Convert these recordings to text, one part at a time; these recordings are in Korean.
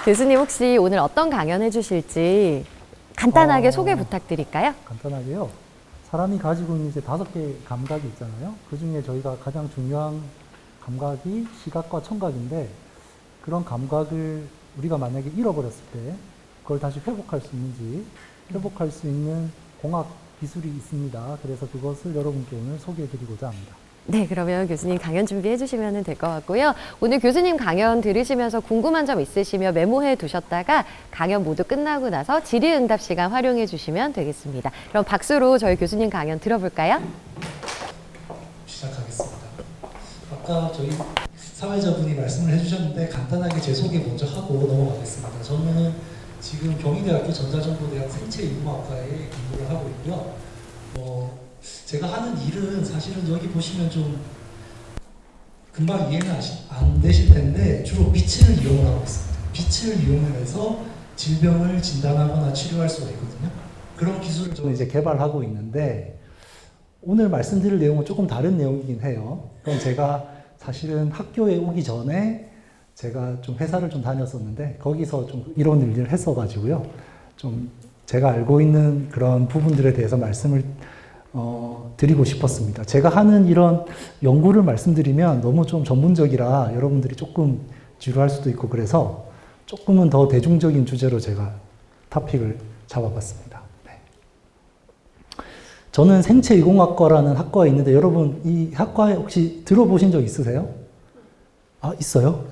교수님 혹시 오늘 어떤 강연 해주실지 간단하게 소개 부탁드릴까요? 간단하게요. 사람이 가지고 있는 이제 5개의 감각이 있잖아요. 그 중에 저희가 가장 중요한 감각이 시각과 청각인데, 그런 감각을 우리가 만약에 잃어버렸을 때 그걸 다시 회복할 수 있는지, 회복할 수 있는 공학 기술이 있습니다. 그래서 그것을 여러분께 오늘 소개해 드리고자 합니다. 네, 그러면 교수님 강연 준비해 주시면 될 것 같고요. 오늘 교수님 강연 들으시면서 궁금한 점 있으시면 메모해 두셨다가 강연 모두 끝나고 나서 질의응답 시간 활용해 주시면 되겠습니다. 그럼 박수로 저희 교수님 강연 들어볼까요? 시작하겠습니다. 아까 저희 사회자분이 말씀을 해주셨는데 간단하게 제 소개 먼저 하고 넘어가겠습니다. 저는 지금 경희대학교 전자정보대학 생체인공학과에 공부를 하고 있고요. 제가 하는 일은 사실은 여기 보시면 좀 금방 이해는 안 되실 텐데 주로 빛을 이용을 하고 있습니다. 빛을 이용해서 질병을 진단하거나 치료할 수가 있거든요. 그런 기술을 저는 이제 개발하고 있는데, 오늘 말씀드릴 내용은 조금 다른 내용이긴 해요. 그럼 제가 사실은 학교에 오기 전에 제가 좀 회사를 좀 다녔었는데, 거기서 좀 이런 일을 했어가지고요. 좀 제가 알고 있는 그런 부분들에 대해서 말씀을 드리고 싶었습니다. 제가 하는 이런 연구를 말씀드리면 너무 좀 전문적이라 여러분들이 조금 지루할 수도 있고, 그래서 조금은 더 대중적인 주제로 제가 토픽을 잡아봤습니다. 네. 저는 생체이공학과라는 학과에 있는데, 여러분 이 학과에 혹시 들어보신 적 있으세요? 아, 있어요?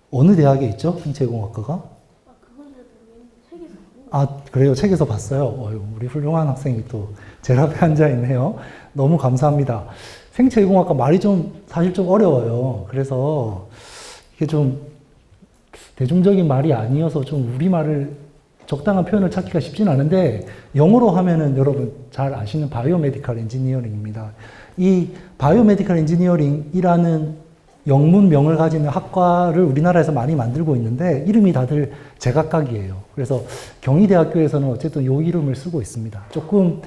어느 대학에 있죠? 생체이공학과가? 아, 그래요? 책에서 봤어요? 우리 훌륭한 학생이 또 제 앞에 앉아있네요. 너무 감사합니다. 생체이공학과 말이 사실 좀 어려워요. 그래서 이게 좀 대중적인 말이 아니어서 좀 우리말을 적당한 표현을 찾기가 쉽진 않은데, 영어로 하면은 여러분 잘 아시는 바이오메디컬 엔지니어링입니다. 이 바이오메디컬 엔지니어링이라는 영문명을 가지는 학과를 우리나라에서 많이 만들고 있는데, 이름이 다들 제각각이에요. 그래서 경희대학교에서는 어쨌든 이 이름을 쓰고 있습니다. 조금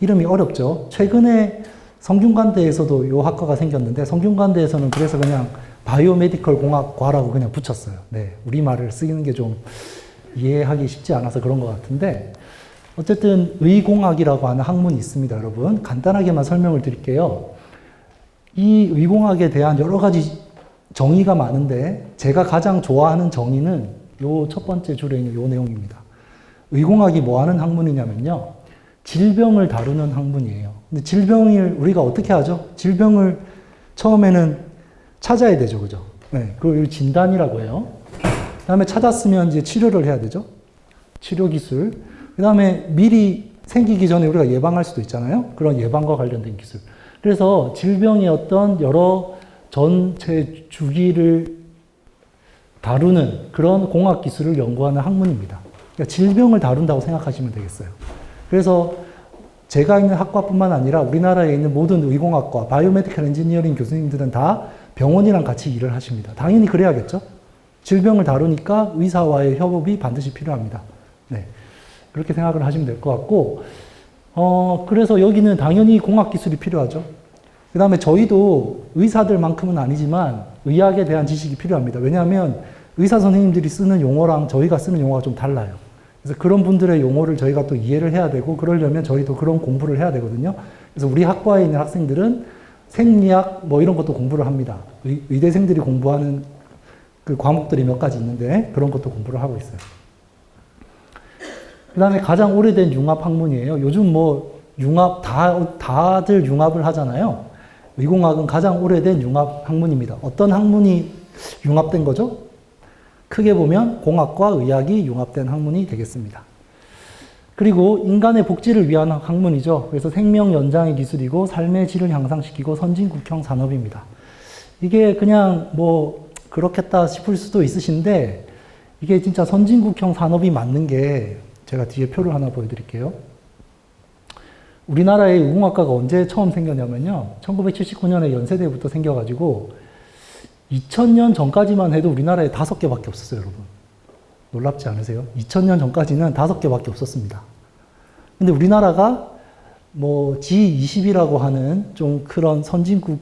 이름이 어렵죠. 최근에 성균관대에서도 이 학과가 생겼는데, 성균관대에서는 그래서 그냥 바이오메디컬 공학과라고 그냥 붙였어요. 네, 우리말을 쓰는 게 좀 이해하기 쉽지 않아서 그런 것 같은데, 어쨌든 의공학이라고 하는 학문이 있습니다. 여러분 간단하게만 설명을 드릴게요. 이 의공학에 대한 여러 가지 정의가 많은데, 제가 가장 좋아하는 정의는 요 첫 번째 줄에 있는 요 내용입니다. 의공학이 뭐 하는 학문이냐면요, 질병을 다루는 학문이에요. 근데 질병을 우리가 어떻게 하죠? 질병을 처음에는 찾아야 되죠, 그죠? 네, 그걸 진단이라고 해요. 그 다음에 찾았으면 이제 치료를 해야 되죠. 치료 기술. 그 다음에 미리 생기기 전에 우리가 예방할 수도 있잖아요. 그런 예방과 관련된 기술. 그래서 질병의 어떤 여러 전체 주기를 다루는 그런 공학 기술을 연구하는 학문입니다. 그러니까 질병을 다룬다고 생각하시면 되겠어요. 그래서 제가 있는 학과뿐만 아니라 우리나라에 있는 모든 의공학과, 바이오메디컬 엔지니어링 교수님들은 다 병원이랑 같이 일을 하십니다. 당연히 그래야겠죠? 질병을 다루니까 의사와의 협업이 반드시 필요합니다. 네. 그렇게 생각을 하시면 될 것 같고, 그래서 여기는 당연히 공학 기술이 필요하죠. 그 다음에 저희도 의사들만큼은 아니지만 의학에 대한 지식이 필요합니다. 왜냐하면 의사 선생님들이 쓰는 용어랑 저희가 쓰는 용어가 좀 달라요. 그래서 그런 분들의 용어를 저희가 또 이해를 해야 되고, 그러려면 저희도 그런 공부를 해야 되거든요. 그래서 우리 학과에 있는 학생들은 생리학 뭐 이런 것도 공부를 합니다. 의대생들이 공부하는 그 과목들이 몇 가지 있는데 그런 것도 공부를 하고 있어요. 그 다음에 가장 오래된 융합 학문이에요. 요즘 뭐 융합 다들 융합을 하잖아요. 의공학은 가장 오래된 융합 학문입니다. 어떤 학문이 융합된 거죠? 크게 보면 공학과 의학이 융합된 학문이 되겠습니다. 그리고 인간의 복지를 위한 학문이죠. 그래서 생명 연장의 기술이고 삶의 질을 향상시키고 선진국형 산업입니다. 이게 그냥 뭐 그렇겠다 싶을 수도 있으신데, 이게 진짜 선진국형 산업이 맞는 게 제가 뒤에 표를 하나 보여드릴게요. 우리나라의 의공학과가 언제 처음 생겼냐면요, 1979년에 연세대부터 생겨가지고 2000년 전까지만 해도 우리나라에 5개밖에 없었어요, 여러분. 놀랍지 않으세요? 2000년 전까지는 5개밖에 없었습니다. 근데 우리나라가 뭐 G20이라고 하는 좀 그런 선진국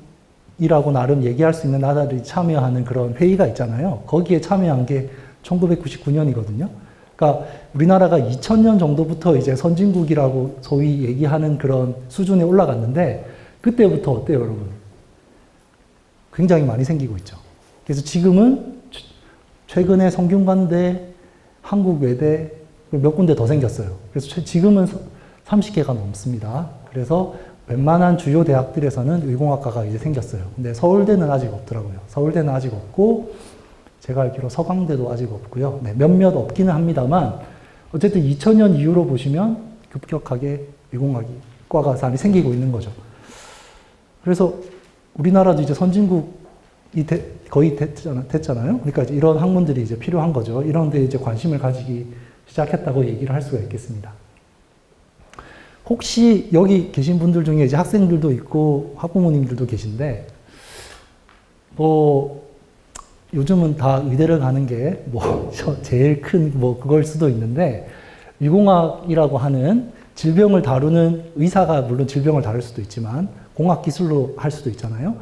이라고 나름 얘기할 수 있는 나라들이 참여하는 그런 회의가 있잖아요. 거기에 참여한 게 1999년이거든요. 그러니까 우리나라가 2000년 정도부터 이제 선진국이라고 소위 얘기하는 그런 수준에 올라갔는데 그때부터 어때요, 여러분? 굉장히 많이 생기고 있죠. 그래서 지금은 최근에 성균관대, 한국외대 몇 군데 더 생겼어요. 그래서 지금은 30개가 넘습니다. 그래서 웬만한 주요 대학들에서는 의공학과가 이제 생겼어요. 근데 서울대는 아직 없더라고요. 서울대는 아직 없고, 제가 알기로 서강대도 아직 없고요. 네, 몇몇 없기는 합니다만, 어쨌든 2000년 이후로 보시면 급격하게 의공학과가 많이 생기고 있는 거죠. 그래서 우리나라도 이제 선진국이 거의 됐잖아요. 그러니까 이제 이런 학문들이 이제 필요한 거죠. 이런 데 이제 관심을 가지기 시작했다고 얘기를 할 수가 있겠습니다. 혹시 여기 계신 분들 중에 이제 학생들도 있고 학부모님들도 계신데, 요즘은 다 의대를 가는 게 제일 큰 그걸 수도 있는데, 위공학이라고 하는 질병을 다루는 의사가 물론 질병을 다룰 수도 있지만, 공학 기술로 할 수도 있잖아요.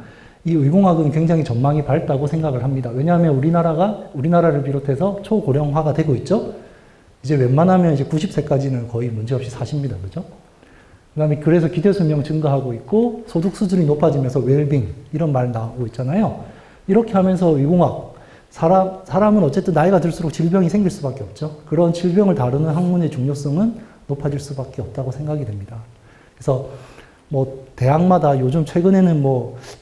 이 의공학은 굉장히 전망이 밝다고 생각을 합니다. 왜냐하면 우리나라를 비롯해서 초고령화가 되고 있죠. 이제 웬만하면 이제 90세까지는 거의 문제없이 사십니다. 그죠? 그다음에 그래서 기대 수명 증가하고 있고 소득 수준이 높아지면서 웰빙 이런 말 나오고 있잖아요. 이렇게 하면서 위공학 사람은 어쨌든 나이가 들수록 질병이 생길 수밖에 없죠. 그런 질병을 다루는 학문의 중요성은 높아질 수밖에 없다고 생각이 됩니다. 그래서 대학마다 요즘 최근에는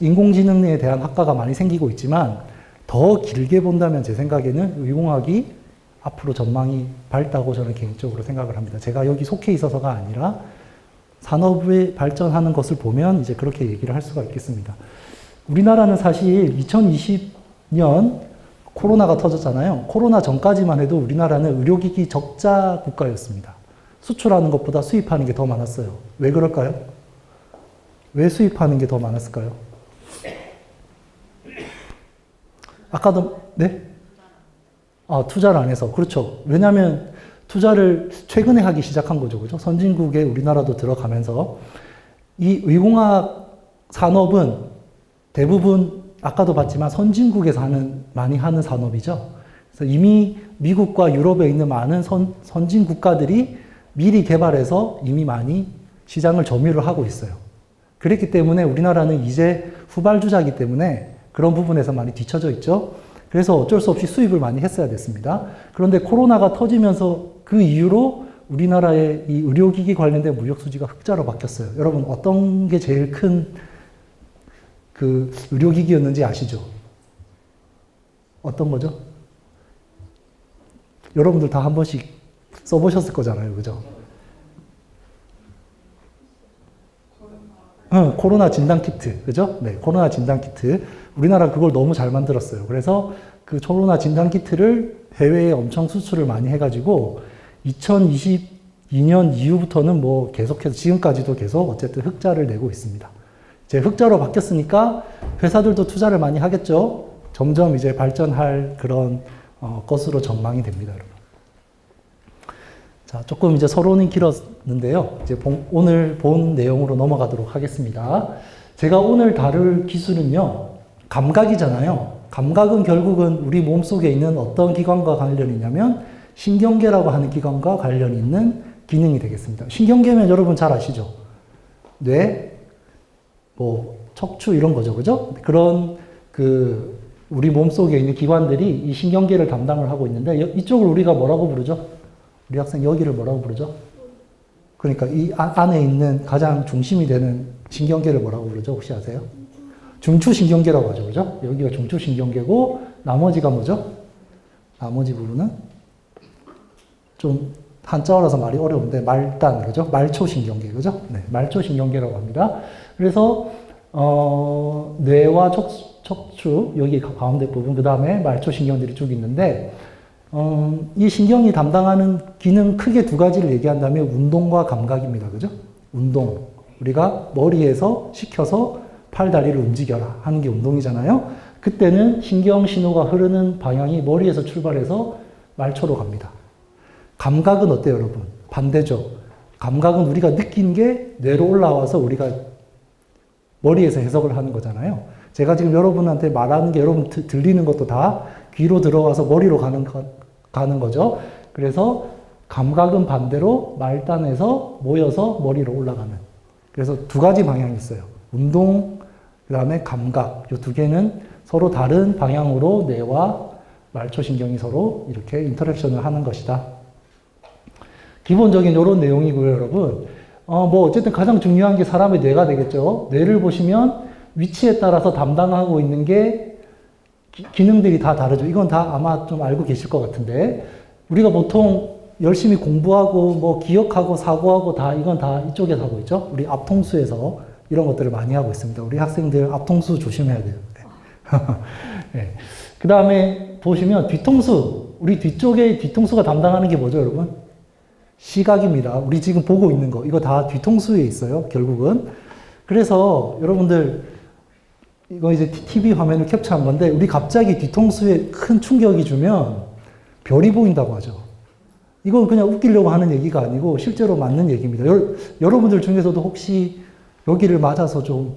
인공지능에 대한 학과가 많이 생기고 있지만 더 길게 본다면 제 생각에는 위공학이 앞으로 전망이 밝다고 저는 개인적으로 생각을 합니다. 제가 여기 속해 있어서가 아니라 산업이 발전하는 것을 보면 이제 그렇게 얘기를 할 수가 있겠습니다. 우리나라는 사실 2020년 코로나가 터졌잖아요. 코로나 전까지만 해도 우리나라는 의료기기 적자 국가였습니다. 수출하는 것보다 수입하는 게 더 많았어요. 왜 그럴까요? 왜 수입하는 게 더 많았을까요? 아까도, 네? 투자를 안 해서. 그렇죠. 왜냐하면 투자를 최근에 하기 시작한 거죠. 그죠? 선진국에 우리나라도 들어가면서. 이 의공학 산업은 대부분 아까도 봤지만 선진국에서 많이 하는 산업이죠. 그래서 이미 미국과 유럽에 있는 많은 선진 국가들이 미리 개발해서 이미 많이 시장을 점유를 하고 있어요. 그렇기 때문에 우리나라는 이제 후발주자이기 때문에 그런 부분에서 많이 뒤처져 있죠. 그래서 어쩔 수 없이 수입을 많이 했어야 됐습니다. 그런데 코로나가 터지면서 그 이후로 우리나라의 이 의료기기 관련된 무역 수지가 흑자로 바뀌었어요. 여러분 어떤 게 제일 큰 의료기기였는지 아시죠? 어떤 거죠? 여러분들 다 한 번씩 써보셨을 거잖아요. 그죠? 코로나 진단키트. 그죠? 네, 코로나 진단키트. 우리나라 그걸 너무 잘 만들었어요. 그래서 그 코로나 진단키트를 해외에 엄청 수출을 많이 해가지고 2022년 이후부터는 계속해서 지금까지도 계속 어쨌든 흑자를 내고 있습니다. 이제 흑자로 바뀌었으니까 회사들도 투자를 많이 하겠죠. 점점 이제 발전할 그런 것으로 전망이 됩니다, 여러분. 자, 조금 이제 서론이 길었는데요. 이제 오늘 본 내용으로 넘어가도록 하겠습니다. 제가 오늘 다룰 기술은요, 감각이잖아요. 감각은 결국은 우리 몸속에 있는 어떤 기관과 관련이 있냐면 신경계라고 하는 기관과 관련이 있는 기능이 되겠습니다. 신경계면 여러분 잘 아시죠? 뇌, 척추 이런 거죠. 그죠? 그런 우리 몸속에 있는 기관들이 이 신경계를 담당을 하고 있는데 이쪽을 우리가 뭐라고 부르죠? 우리 학생 여기를 뭐라고 부르죠? 그러니까 이 안에 있는 가장 중심이 되는 신경계를 뭐라고 부르죠? 혹시 아세요? 중추신경계라고 하죠. 그죠? 여기가 중추신경계고 나머지가 뭐죠? 나머지 부분은 좀 한자어라서 말이 어려운데 말단, 그죠? 말초신경계, 그죠? 네, 말초신경계라고 합니다. 그래서 뇌와 척추 여기 가운데 부분, 그 다음에 말초신경들이 쭉 있는데 이 신경이 담당하는 기능 크게 두 가지를 얘기한다면 운동과 감각입니다. 그죠? 운동. 우리가 머리에서 시켜서 팔, 다리를 움직여라 하는 게 운동이잖아요. 그때는 신경 신호가 흐르는 방향이 머리에서 출발해서 말초로 갑니다. 감각은 어때요, 여러분? 반대죠. 감각은 우리가 느낀 게 뇌로 올라와서 우리가 머리에서 해석을 하는 거잖아요. 제가 지금 여러분한테 말하는 게 여러분 들리는 것도 다 귀로 들어가서 머리로 가는 거죠. 그래서 감각은 반대로 말단에서 모여서 머리로 올라가는. 그래서 두 가지 방향이 있어요. 운동, 그 다음에 감각. 이 두 개는 서로 다른 방향으로 뇌와 말초신경이 서로 이렇게 인터랙션을 하는 것이다. 기본적인 이런 내용이고요, 여러분. 뭐 어쨌든 가장 중요한 게 사람의 뇌가 되겠죠. 뇌를 보시면 위치에 따라서 담당하고 있는 게 기능들이 다 다르죠. 이건 다 아마 좀 알고 계실 것 같은데, 우리가 보통 열심히 공부하고 뭐 기억하고 사고하고 다 이건 다 이쪽에서 하고 있죠. 우리 앞통수에서 이런 것들을 많이 하고 있습니다. 우리 학생들 앞통수 조심해야 돼요. 네. 그 다음에 보시면 뒤통수, 우리 뒤쪽에 뒤통수가 담당하는 게 뭐죠, 여러분? 시각입니다. 우리 지금 보고 있는 거, 이거 다 뒤통수에 있어요, 결국은. 그래서 여러분들, 이거 이제 TV 화면을 캡처한 건데, 우리 갑자기 뒤통수에 큰 충격이 주면 별이 보인다고 하죠. 이건 그냥 웃기려고 하는 얘기가 아니고 실제로 맞는 얘기입니다. 여러분들 중에서도 혹시 여기를 맞아서 좀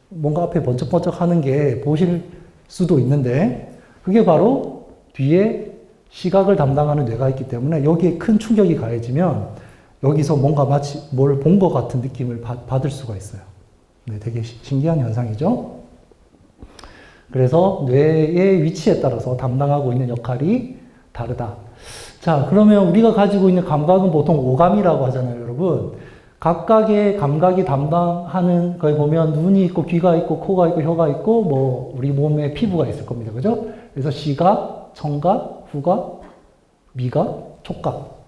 뭔가 앞에 번쩍번쩍 하는 게 보실 수도 있는데, 그게 바로 뒤에 시각을 담당하는 뇌가 있기 때문에 여기에 큰 충격이 가해지면 여기서 뭔가 마치 뭘 본 것 같은 느낌을 받을 수가 있어요. 네, 되게 신기한 현상이죠. 그래서 뇌의 위치에 따라서 담당하고 있는 역할이 다르다. 자, 그러면 우리가 가지고 있는 감각은 보통 오감이라고 하잖아요, 여러분. 각각의 감각이 담당하는 거에 보면 눈이 있고 귀가 있고 코가 있고 혀가 있고 뭐 우리 몸에 피부가 있을 겁니다. 그죠? 그래서 시각, 청각, 후각, 미각, 촉각.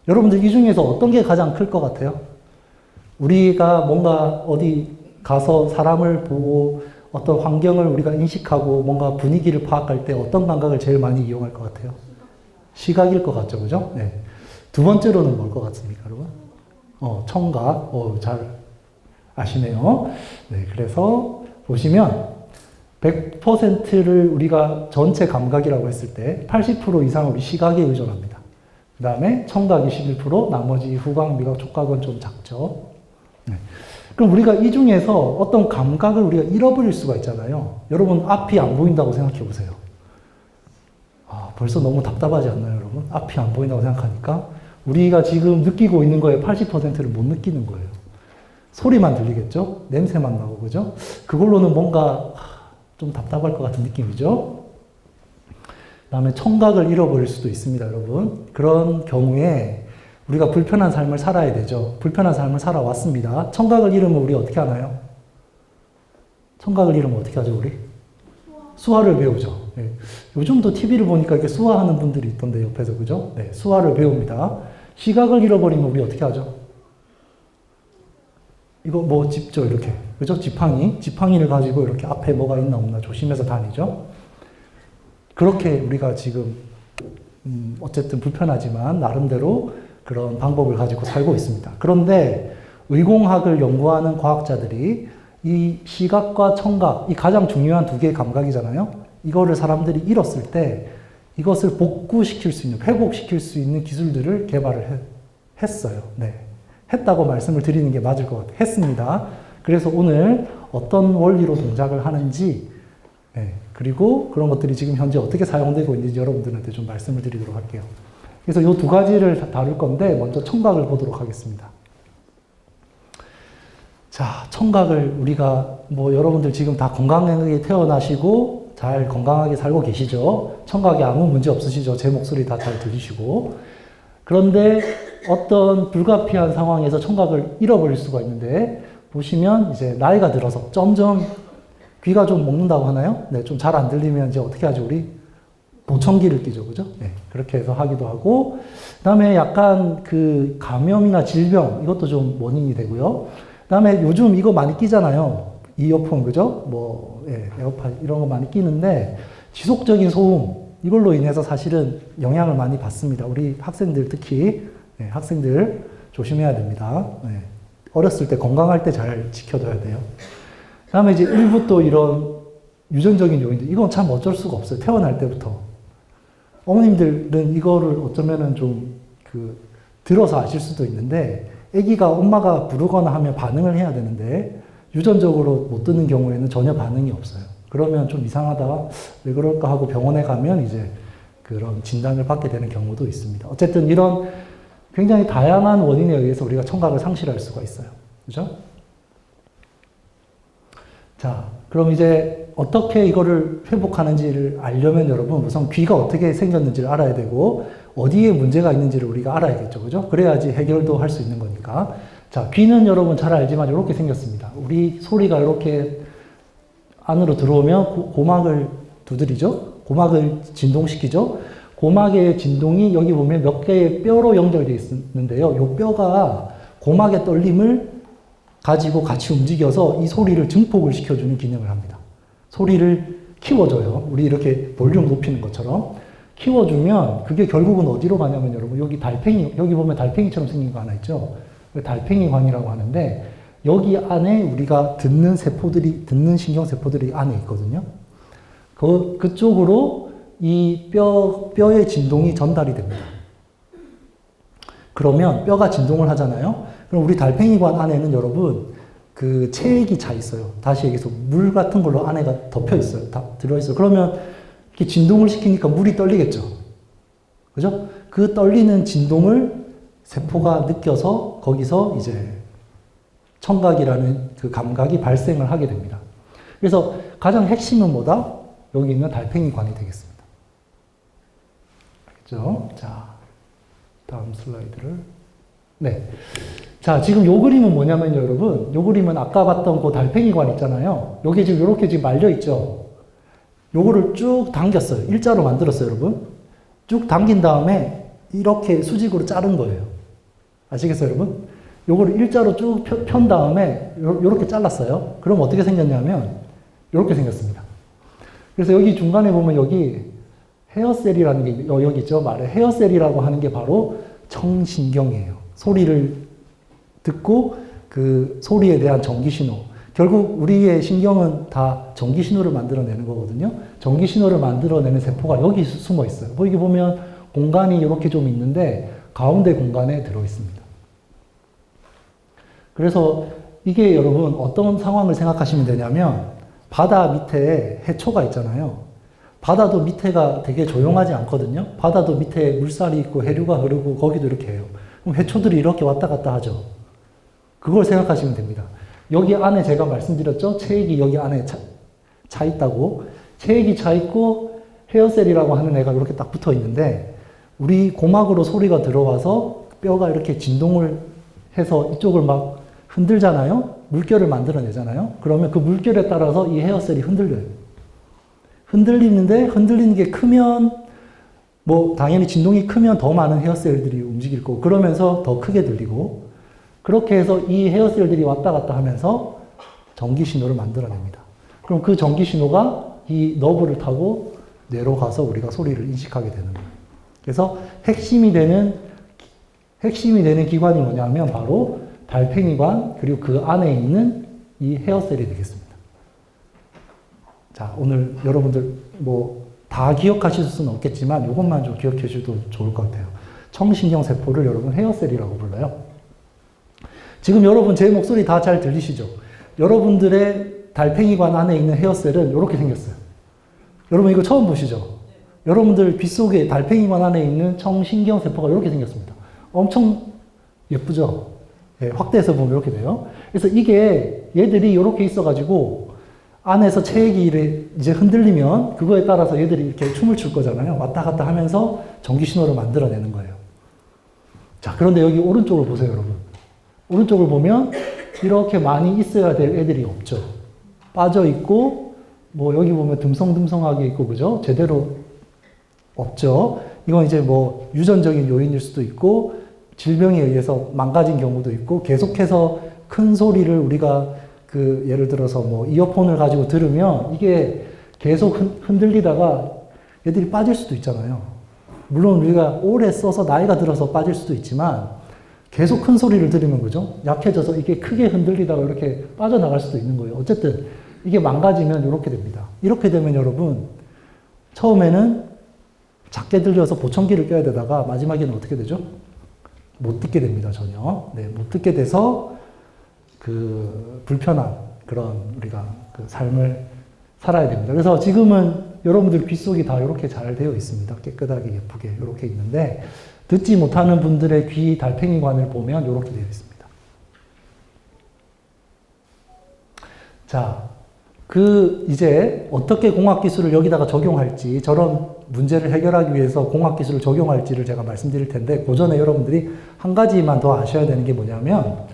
여러분들 이 중에서 어떤 게 가장 클 것 같아요? 우리가 뭔가 어디 가서 사람을 보고 어떤 환경을 우리가 인식하고 뭔가 분위기를 파악할 때 어떤 감각을 제일 많이 이용할 것 같아요? 시각일 것 같죠, 그죠? 네. 두 번째로는 뭘 것 같습니까, 여러분? 청각. 잘 아시네요. 네, 그래서 보시면 100%를 우리가 전체 감각이라고 했을 때 80% 이상을 우리 시각에 의존합니다. 그 다음에 청각이 11%, 나머지 후각, 미각, 촉각은 좀 작죠. 네. 그럼 우리가 이 중에서 어떤 감각을 우리가 잃어버릴 수가 있잖아요. 여러분, 앞이 안 보인다고 생각해 보세요. 벌써 너무 답답하지 않나요, 여러분? 앞이 안 보인다고 생각하니까 우리가 지금 느끼고 있는 거에 80%를 못 느끼는 거예요. 소리만 들리겠죠? 냄새만 나고, 그죠? 그걸로는 뭔가 좀 답답할 것 같은 느낌이죠? 그 다음에 청각을 잃어버릴 수도 있습니다, 여러분. 그런 경우에 우리가 불편한 삶을 살아야 되죠. 불편한 삶을 살아왔습니다. 청각을 잃으면 우리 어떻게 하나요? 청각을 잃으면 어떻게 하죠, 우리? 수화를 배우죠. 네. 요즘도 TV를 보니까 이렇게 수화하는 분들이 있던데, 옆에서, 그죠? 네, 수화를 배웁니다. 시각을 잃어버리면 우리 어떻게 하죠? 이거 뭐 짚죠, 이렇게. 그죠? 지팡이를 가지고 이렇게 앞에 뭐가 있나 없나 조심해서 다니죠? 그렇게 우리가 지금, 어쨌든 불편하지만 나름대로 그런 방법을 가지고 살고 있습니다. 그런데 의공학을 연구하는 과학자들이 이 시각과 청각, 이 가장 중요한 두 개의 감각이잖아요. 이거를 사람들이 잃었을 때 이것을 복구시킬 수 있는, 회복시킬 수 있는 기술들을 개발을 했어요. 네. 했다고 말씀을 드리는 게 맞을 것 같아요. 했습니다. 그래서 오늘 어떤 원리로 동작을 하는지, 네. 그리고 그런 것들이 지금 현재 어떻게 사용되고 있는지 여러분들한테 좀 말씀을 드리도록 할게요. 그래서 이 두 가지를 다룰 건데, 먼저 청각을 보도록 하겠습니다. 자, 청각을 우리가 뭐 여러분들 지금 다 건강하게 태어나시고 잘 건강하게 살고 계시죠? 청각에 아무 문제 없으시죠? 제 목소리 다 잘 들리시고. 그런데 어떤 불가피한 상황에서 청각을 잃어버릴 수가 있는데, 보시면 이제 나이가 들어서 점점 귀가 좀 먹는다고 하나요? 네, 좀 잘 안 들리면 이제 어떻게 하죠, 우리? 보청기를 끼죠, 그죠? 네, 그렇게 해서 하기도 하고. 그 다음에 약간 그 감염이나 질병, 이것도 좀 원인이 되고요. 그 다음에 요즘 이거 많이 끼잖아요. 이어폰, 그죠? 뭐, 에어팟 이런 거 많이 끼는데, 지속적인 소음, 이걸로 인해서 사실은 영향을 많이 받습니다. 우리 학생들 특히, 학생들 조심해야 됩니다. 어렸을 때 건강할 때 잘 지켜둬야 돼요. 그 다음에 이제 일부 또 이런 유전적인 요인들, 이건 참 어쩔 수가 없어요. 태어날 때부터. 어머님들은 이거를 어쩌면은 좀 들어서 아실 수도 있는데, 아기가 엄마가 부르거나 하면 반응을 해야 되는데, 유전적으로 못 듣는 경우에는 전혀 반응이 없어요. 그러면 좀 이상하다, 왜 그럴까 하고 병원에 가면 이제 그런 진단을 받게 되는 경우도 있습니다. 어쨌든 이런 굉장히 다양한 원인에 의해서 우리가 청각을 상실할 수가 있어요. 그죠? 자, 그럼 이제 어떻게 이거를 회복하는지를 알려면 여러분 우선 귀가 어떻게 생겼는지를 알아야 되고 어디에 문제가 있는지를 우리가 알아야겠죠. 그죠? 그래야지 해결도 할 수 있는 거니까. 자, 귀는 여러분 잘 알지만 이렇게 생겼습니다. 우리 소리가 이렇게 안으로 들어오면 고막을 두드리죠? 고막을 진동시키죠? 고막의 진동이 여기 보면 몇 개의 뼈로 연결되어 있는데요. 이 뼈가 고막의 떨림을 가지고 같이 움직여서 이 소리를 증폭을 시켜주는 기능을 합니다. 소리를 키워줘요. 우리 이렇게 볼륨 높이는 것처럼. 키워주면 그게 결국은 어디로 가냐면 여러분 여기 달팽이, 여기 보면 달팽이처럼 생긴 거 하나 있죠? 달팽이관이라고 하는데 여기 안에 우리가 듣는 세포들이, 듣는 신경세포들이 안에 있거든요. 그쪽으로 이 뼈의 진동이 전달이 됩니다. 그러면 뼈가 진동을 하잖아요. 그럼 우리 달팽이관 안에는 여러분 그 체액이 차 있어요. 다시 얘기해서 물 같은 걸로 안에가 덮여 있어요. 다 들어있어요. 그러면 이렇게 진동을 시키니까 물이 떨리겠죠. 그죠? 그 떨리는 진동을 세포가 느껴서 거기서 이제 청각이라는 그 감각이 발생을 하게 됩니다. 그래서 가장 핵심은 뭐다? 여기 있는 달팽이관이 되겠습니다. 알겠죠? 자, 다음 슬라이드를. 네. 자, 지금 요 그림은 뭐냐면요, 여러분. 요 그림은 아까 봤던 그 달팽이관 있잖아요. 요게 지금 요렇게 지금 말려 있죠. 요거를 쭉 당겼어요. 일자로 만들었어요, 여러분. 쭉 당긴 다음에 이렇게 수직으로 자른 거예요. 아시겠어요, 여러분? 요거를 일자로 쭉 편 다음에 요렇게 잘랐어요. 그럼 어떻게 생겼냐면 요렇게 생겼습니다. 그래서 여기 중간에 보면 여기 헤어셀이라는 게 여기 있죠. 말에 헤어셀이라고 하는 게 바로 청신경이에요. 소리를 듣고 그 소리에 대한 전기신호. 결국 우리의 신경은 다 전기신호를 만들어내는 거거든요. 전기신호를 만들어내는 세포가 여기 숨어 있어요. 여기 보면 공간이 이렇게 좀 있는데 가운데 공간에 들어있습니다. 그래서 이게 여러분 어떤 상황을 생각하시면 되냐면 바다 밑에 해초가 있잖아요. 바다도 밑에가 되게 조용하지 않거든요. 바다도 밑에 물살이 있고 해류가 흐르고 거기도 이렇게 해요. 그럼 해초들이 이렇게 왔다 갔다 하죠. 그걸 생각하시면 됩니다. 여기 안에 제가 말씀드렸죠? 체액이 여기 안에 차 있다고. 체액이 차 있고 헤어셀이라고 하는 애가 이렇게 딱 붙어 있는데 우리 고막으로 소리가 들어와서 뼈가 이렇게 진동을 해서 이쪽을 막 흔들잖아요? 물결을 만들어내잖아요? 그러면 그 물결에 따라서 이 헤어셀이 흔들려요. 흔들리는데 흔들리는 게 크면 뭐 당연히 진동이 크면 더 많은 헤어셀들이 움직일 거고 그러면서 더 크게 들리고 그렇게 해서 이 헤어셀들이 왔다 갔다 하면서 전기 신호를 만들어냅니다. 그럼 그 전기 신호가 이 너브를 타고 뇌로 가서 우리가 소리를 인식하게 되는 거예요. 그래서 핵심이 되는 기관이 뭐냐면 바로 달팽이관 그리고 그 안에 있는 이 헤어셀이 되겠습니다. 자, 오늘 여러분들 뭐 다 기억하실 수는 없겠지만 이것만 좀 기억해 주셔도 좋을 것 같아요. 청신경 세포를 여러분 헤어셀이라고 불러요. 지금 여러분 제 목소리 다 잘 들리시죠? 여러분들의 달팽이관 안에 있는 헤어셀은 이렇게 생겼어요. 여러분 이거 처음 보시죠? 여러분들 빗속에 달팽이관 안에 있는 청신경 세포가 이렇게 생겼습니다. 엄청 예쁘죠? 예, 확대해서 보면 이렇게 돼요. 그래서 이게 얘들이 이렇게 있어가지고 안에서 체액이 이제 흔들리면 그거에 따라서 얘들이 이렇게 춤을 출 거잖아요. 왔다 갔다 하면서 전기 신호를 만들어내는 거예요. 자, 그런데 여기 오른쪽을 보세요, 여러분. 오른쪽을 보면 이렇게 많이 있어야 될 애들이 없죠. 빠져 있고, 뭐 여기 보면 듬성듬성하게 있고, 그죠? 제대로 없죠. 이건 이제 뭐 유전적인 요인일 수도 있고, 질병에 의해서 망가진 경우도 있고, 계속해서 큰 소리를 우리가 예를 들어서 뭐 이어폰을 가지고 들으면 이게 계속 흔들리다가 애들이 빠질 수도 있잖아요. 물론 우리가 오래 써서 나이가 들어서 빠질 수도 있지만 계속 큰 소리를 들으면 그죠? 약해져서 이게 크게 흔들리다가 이렇게 빠져나갈 수도 있는 거예요. 어쨌든 이게 망가지면 이렇게 됩니다. 이렇게 되면 여러분 처음에는 작게 들려서 보청기를 껴야 되다가 마지막에는 어떻게 되죠? 못 듣게 됩니다, 전혀. 네, 못 듣게 돼서 불편함, 그런 우리가 그 삶을 살아야 됩니다. 그래서 지금은 여러분들 귀 속이 다 이렇게 잘 되어 있습니다. 깨끗하게 예쁘게 이렇게 있는데 듣지 못하는 분들의 귀 달팽이관을 보면 이렇게 되어 있습니다. 자, 이제 어떻게 공학기술을 여기다가 적용할지, 저런 문제를 해결하기 위해서 공학기술을 적용할지를 제가 말씀드릴 텐데, 그 전에 여러분들이 한 가지만 더 아셔야 되는 게 뭐냐면,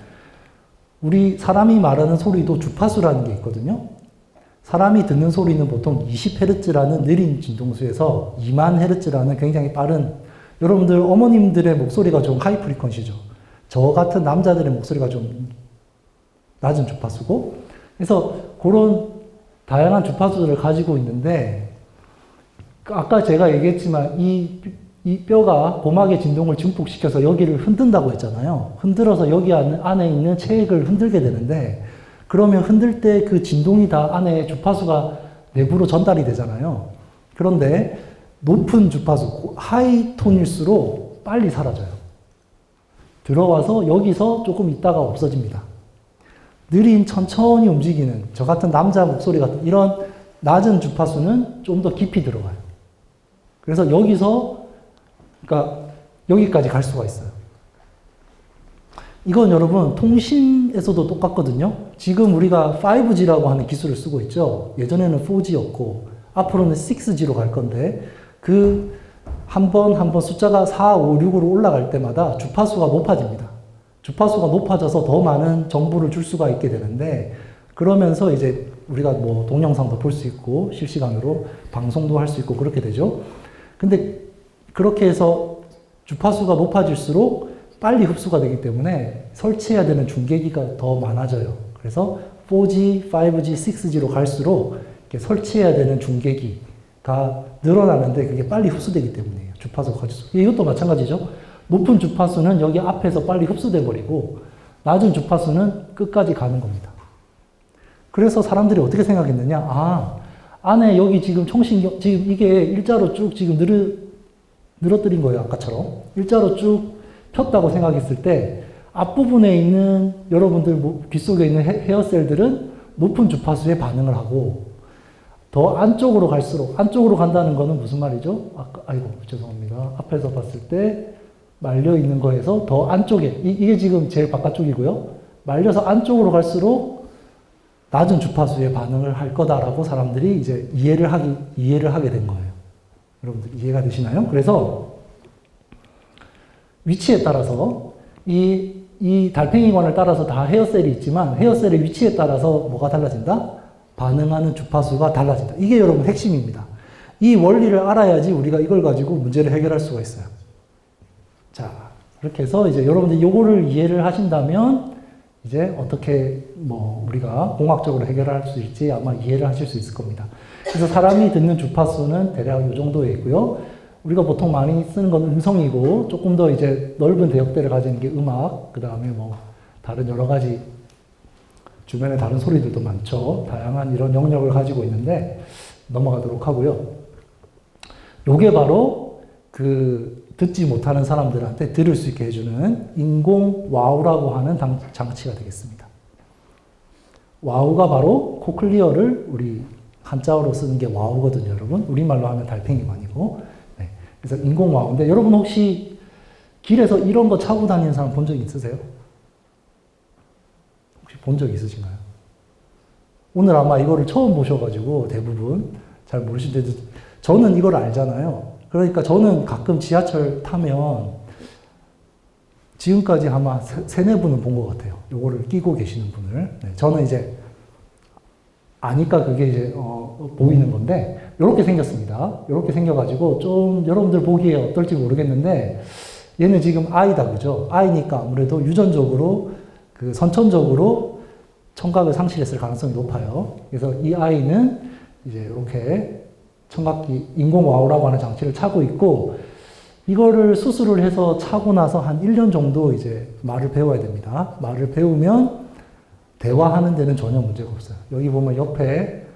우리 사람이 말하는 소리도 주파수라는 게 있거든요. 사람이 듣는 소리는 보통 20Hz라는 느린 진동수에서 20,000Hz라는 굉장히 빠른, 여러분들 어머님들의 목소리가 좀 하이 프리퀀시죠. 저 같은 남자들의 목소리가 좀 낮은 주파수고, 그래서 그런 다양한 주파수들을 가지고 있는데, 아까 제가 얘기했지만 이 뼈가 고막의 진동을 증폭시켜서 여기를 흔든다고 했잖아요. 흔들어서 여기 안에 있는 체액을 흔들게 되는데, 그러면 흔들 때 그 진동이 다 안에 주파수가 내부로 전달이 되잖아요. 그런데 높은 주파수, 하이톤일수록 빨리 사라져요. 들어와서 여기서 조금 있다가 없어집니다. 느린 천천히 움직이는 저 같은 남자 목소리 같은 이런 낮은 주파수는 좀 더 깊이 들어가요. 그래서 여기서 그러니까 여기까지 갈 수가 있어요. 이건 여러분 통신에서도 똑같거든요. 지금 우리가 5G라고 하는 기술을 쓰고 있죠. 예전에는 4G였고 앞으로는 6G로 갈 건데 그 한 번 숫자가 4, 5, 6으로 올라갈 때마다 주파수가 높아집니다. 주파수가 높아져서 더 많은 정보를 줄 수가 있게 되는데 그러면서 이제 우리가 뭐 동영상도 볼 수 있고 실시간으로 방송도 할 수 있고 그렇게 되죠. 근데 그렇게 해서 주파수가 높아질수록 빨리 흡수가 되기 때문에 설치해야 되는 중계기가 더 많아져요. 그래서 4G, 5G, 6G로 갈수록 이렇게 설치해야 되는 중계기가 늘어나는데 그게 빨리 흡수되기 때문이에요. 주파수가 커질수록. 이것도 마찬가지죠. 높은 주파수는 여기 앞에서 빨리 흡수돼 버리고 낮은 주파수는 끝까지 가는 겁니다. 그래서 사람들이 어떻게 생각했느냐? 아, 안에 여기 지금 총신경, 지금 이게 일자로 쭉 지금 늘어뜨린 거예요. 아까처럼. 일자로 쭉 폈다고 생각했을 때 앞부분에 있는 여러분들 귀 속에 있는 헤어셀들은 높은 주파수에 반응을 하고 더 안쪽으로 갈수록, 안쪽으로 간다는 거는 무슨 말이죠? 아이고, 죄송합니다. 앞에서 봤을 때 말려 있는 거에서 더 안쪽에, 이게 지금 제일 바깥쪽이고요. 말려서 안쪽으로 갈수록 낮은 주파수에 반응을 할 거다라고 사람들이 이제 이해를 하게 된 거예요. 여러분들 이해가 되시나요? 그래서 위치에 따라서 이 달팽이관을 따라서 다 헤어셀이 있지만 헤어셀의 위치에 따라서 뭐가 달라진다? 반응하는 주파수가 달라진다. 이게 여러분 핵심입니다. 이 원리를 알아야지 우리가 이걸 가지고 문제를 해결할 수가 있어요. 자, 그렇게 해서 이제 여러분들이 요거를 이해를 하신다면 이제 어떻게 뭐 우리가 공학적으로 해결할 수 있을지 아마 이해를 하실 수 있을 겁니다. 그래서 사람이 듣는 주파수는 대략 이 정도에 있고요. 우리가 보통 많이 쓰는 건 음성이고 조금 더 이제 넓은 대역대를 가지는 게 음악, 그 다음에 뭐 다른 여러 가지 주변에 다른 소리들도 많죠. 다양한 이런 영역을 가지고 있는데 넘어가도록 하고요. 요게 바로 그 듣지 못하는 사람들한테 들을 수 있게 해주는 인공 와우라고 하는 장치가 되겠습니다. 와우가 바로 코클리어를 우리 한자어로 쓰는 게 와우거든요, 여러분. 우리말로 하면 달팽이관이고. 네. 그래서 인공 와우인데 여러분 혹시 길에서 이런 거 차고 다니는 사람 본 적 있으세요? 혹시 본 적 있으신가요? 오늘 아마 이거를 처음 보셔가지고 대부분 잘 모르시는데 저는 이걸 알잖아요. 그러니까 저는 가끔 지하철 타면 지금까지 아마 세네 분은 본 것 같아요. 요거를 끼고 계시는 분을. 네, 저는 이제 아니까 그게 이제 보이는 건데 요렇게 생겼습니다. 요렇게 생겨가지고 좀 여러분들 보기에 어떨지 모르겠는데 얘는 지금 I다 그죠? I니까 아무래도 유전적으로 그 선천적으로 청각을 상실했을 가능성이 높아요. 그래서 이 I는 이제 이렇게 청각기 인공와우라고 하는 장치를 차고 있고 이거를 수술을 해서 차고 나서 한 1년 정도 이제 말을 배워야 됩니다. 말을 배우면 대화하는 데는 전혀 문제가 없어요. 여기 보면 옆에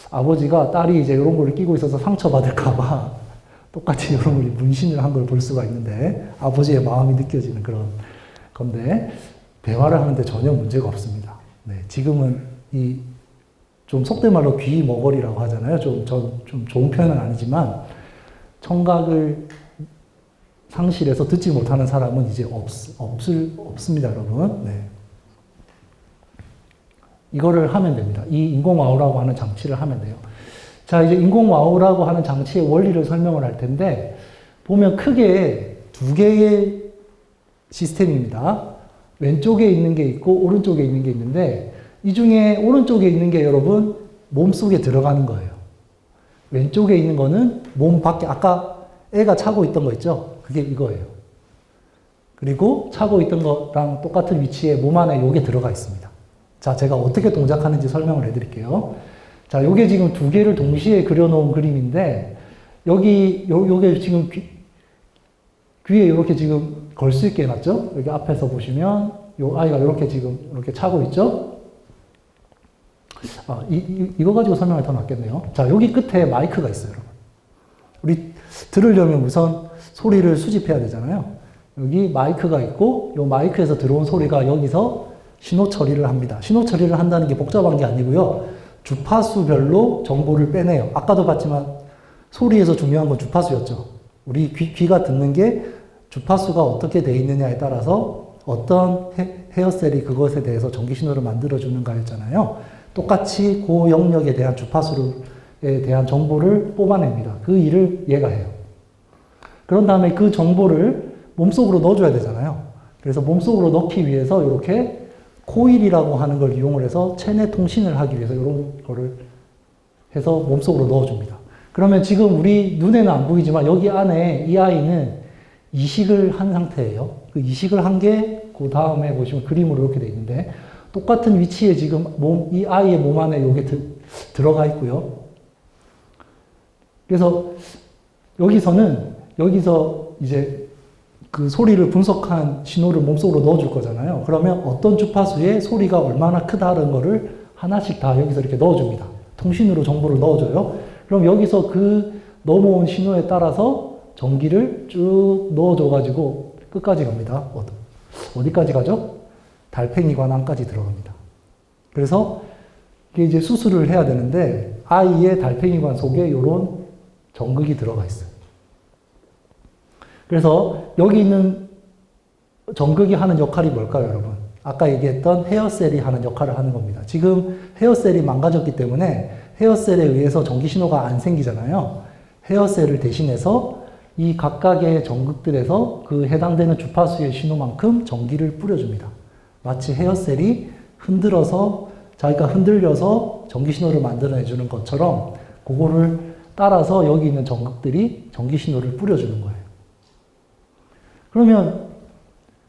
아버지가 딸이 이제 이런 걸 끼고 있어서 상처받을까봐 똑같이 이런 걸 문신을 한 걸 볼 수가 있는데 아버지의 마음이 느껴지는 그런 건데 대화를 하는데 전혀 문제가 없습니다. 네, 지금은 좀 속된 말로 귀 머거리라고 하잖아요. 좀 좋은 표현은 아니지만 청각을 상실해서 듣지 못하는 사람은 이제 없습니다, 여러분. 네. 이거를 하면 됩니다. 이 인공와우라고 하는 장치를 하면 돼요. 자, 이제 인공와우라고 하는 장치의 원리를 설명을 할 텐데, 보면 크게 두 개의 시스템입니다. 왼쪽에 있는 게 있고, 오른쪽에 있는 게 있는데, 이 중에 오른쪽에 있는 게 여러분, 몸속에 들어가는 거예요. 왼쪽에 있는 거는 몸 밖에, 아까 애가 차고 있던 거 있죠? 그게 이거예요. 그리고 차고 있던 거랑 똑같은 위치에 몸 안에 요게 들어가 있습니다. 자, 제가 어떻게 동작하는지 설명을 해드릴게요. 자, 요게 지금 두 개를 동시에 그려놓은 그림인데, 요게 지금 귀에 이렇게 지금 걸 수 있게 해놨죠? 여기 앞에서 보시면, 요 아이가 이렇게 지금 이렇게 차고 있죠? 이거 가지고 설명이 더 낫겠네요. 자, 여기 끝에 마이크가 있어요, 여러분. 우리 들으려면 우선 소리를 수집해야 되잖아요. 여기 마이크가 있고, 요 마이크에서 들어온 소리가 여기서 신호 처리를 합니다. 신호 처리를 한다는 게 복잡한 게 아니고요. 주파수별로 정보를 빼내요. 아까도 봤지만 소리에서 중요한 건 주파수였죠. 우리 귀가 듣는 게 주파수가 어떻게 돼 있느냐에 따라서 어떤 헤어셀이 그것에 대해서 전기 신호를 만들어주는가 했잖아요. 똑같이 그 영역에 대한 주파수에 대한 정보를 뽑아냅니다. 그 일을 얘가 해요. 그런 다음에 그 정보를 몸속으로 넣어줘야 되잖아요. 그래서 몸속으로 넣기 위해서 이렇게 코일이라고 하는 걸 이용을 해서 체내 통신을 하기 위해서 이런 거를 해서 몸속으로 넣어줍니다. 그러면 지금 우리 눈에는 안 보이지만 여기 안에 이 아이는 이식을 한 상태예요. 그 이식을 한 게 그 다음에 보시면 그림으로 이렇게 돼 있는데 똑같은 위치에 지금 이 아이의 몸 안에 이게 들어가 있고요. 그래서 여기서 이제 그 소리를 분석한 신호를 몸속으로 넣어줄 거잖아요. 그러면 어떤 주파수에 소리가 얼마나 크다는 거를 하나씩 다 여기서 이렇게 넣어줍니다. 통신으로 정보를 넣어줘요. 그럼 여기서 그 넘어온 신호에 따라서 전기를 쭉 넣어줘가지고 끝까지 갑니다. 어디까지 가죠? 달팽이 관안까지 들어갑니다. 그래서 이게 이제 수술을 해야 되는데 아이의 달팽이관 속에 이런 전극이 들어가 있어요. 그래서 여기 있는 전극이 하는 역할이 뭘까요, 여러분? 아까 얘기했던 헤어셀이 하는 역할을 하는 겁니다. 지금 헤어셀이 망가졌기 때문에 헤어셀에 의해서 전기 신호가 안 생기잖아요. 헤어셀을 대신해서 이 각각의 전극들에서 그 해당되는 주파수의 신호만큼 전기를 뿌려줍니다. 마치 헤어셀이 자기가 흔들려서 전기 신호를 만들어내주는 것처럼 그거를 따라서 여기 있는 전극들이 전기 신호를 뿌려주는 거예요. 그러면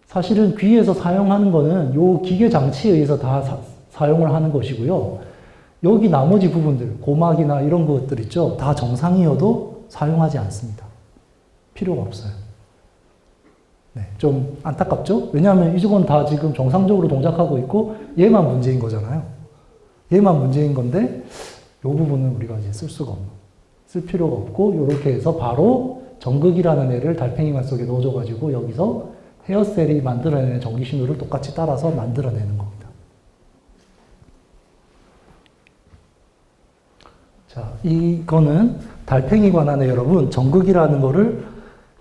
사실은 귀에서 사용하는 거는 요 기계 장치에 의해서 다 사용을 하는 것이고요. 여기 나머지 부분들, 고막이나 이런 것들 있죠. 다 정상이어도 사용하지 않습니다. 필요가 없어요. 네, 좀 안타깝죠? 왜냐하면 이쪽은 다 지금 정상적으로 동작하고 있고 얘만 문제인 거잖아요. 얘만 문제인 건데 이 부분은 우리가 이제 쓸 필요가 없고 이렇게 해서 바로 전극이라는 애를 달팽이관 속에 넣어줘가지고 여기서 헤어셀이 만들어내는 전기 신호를 똑같이 따라서 만들어내는 겁니다. 자, 이거는 달팽이관 안에 여러분 전극이라는 거를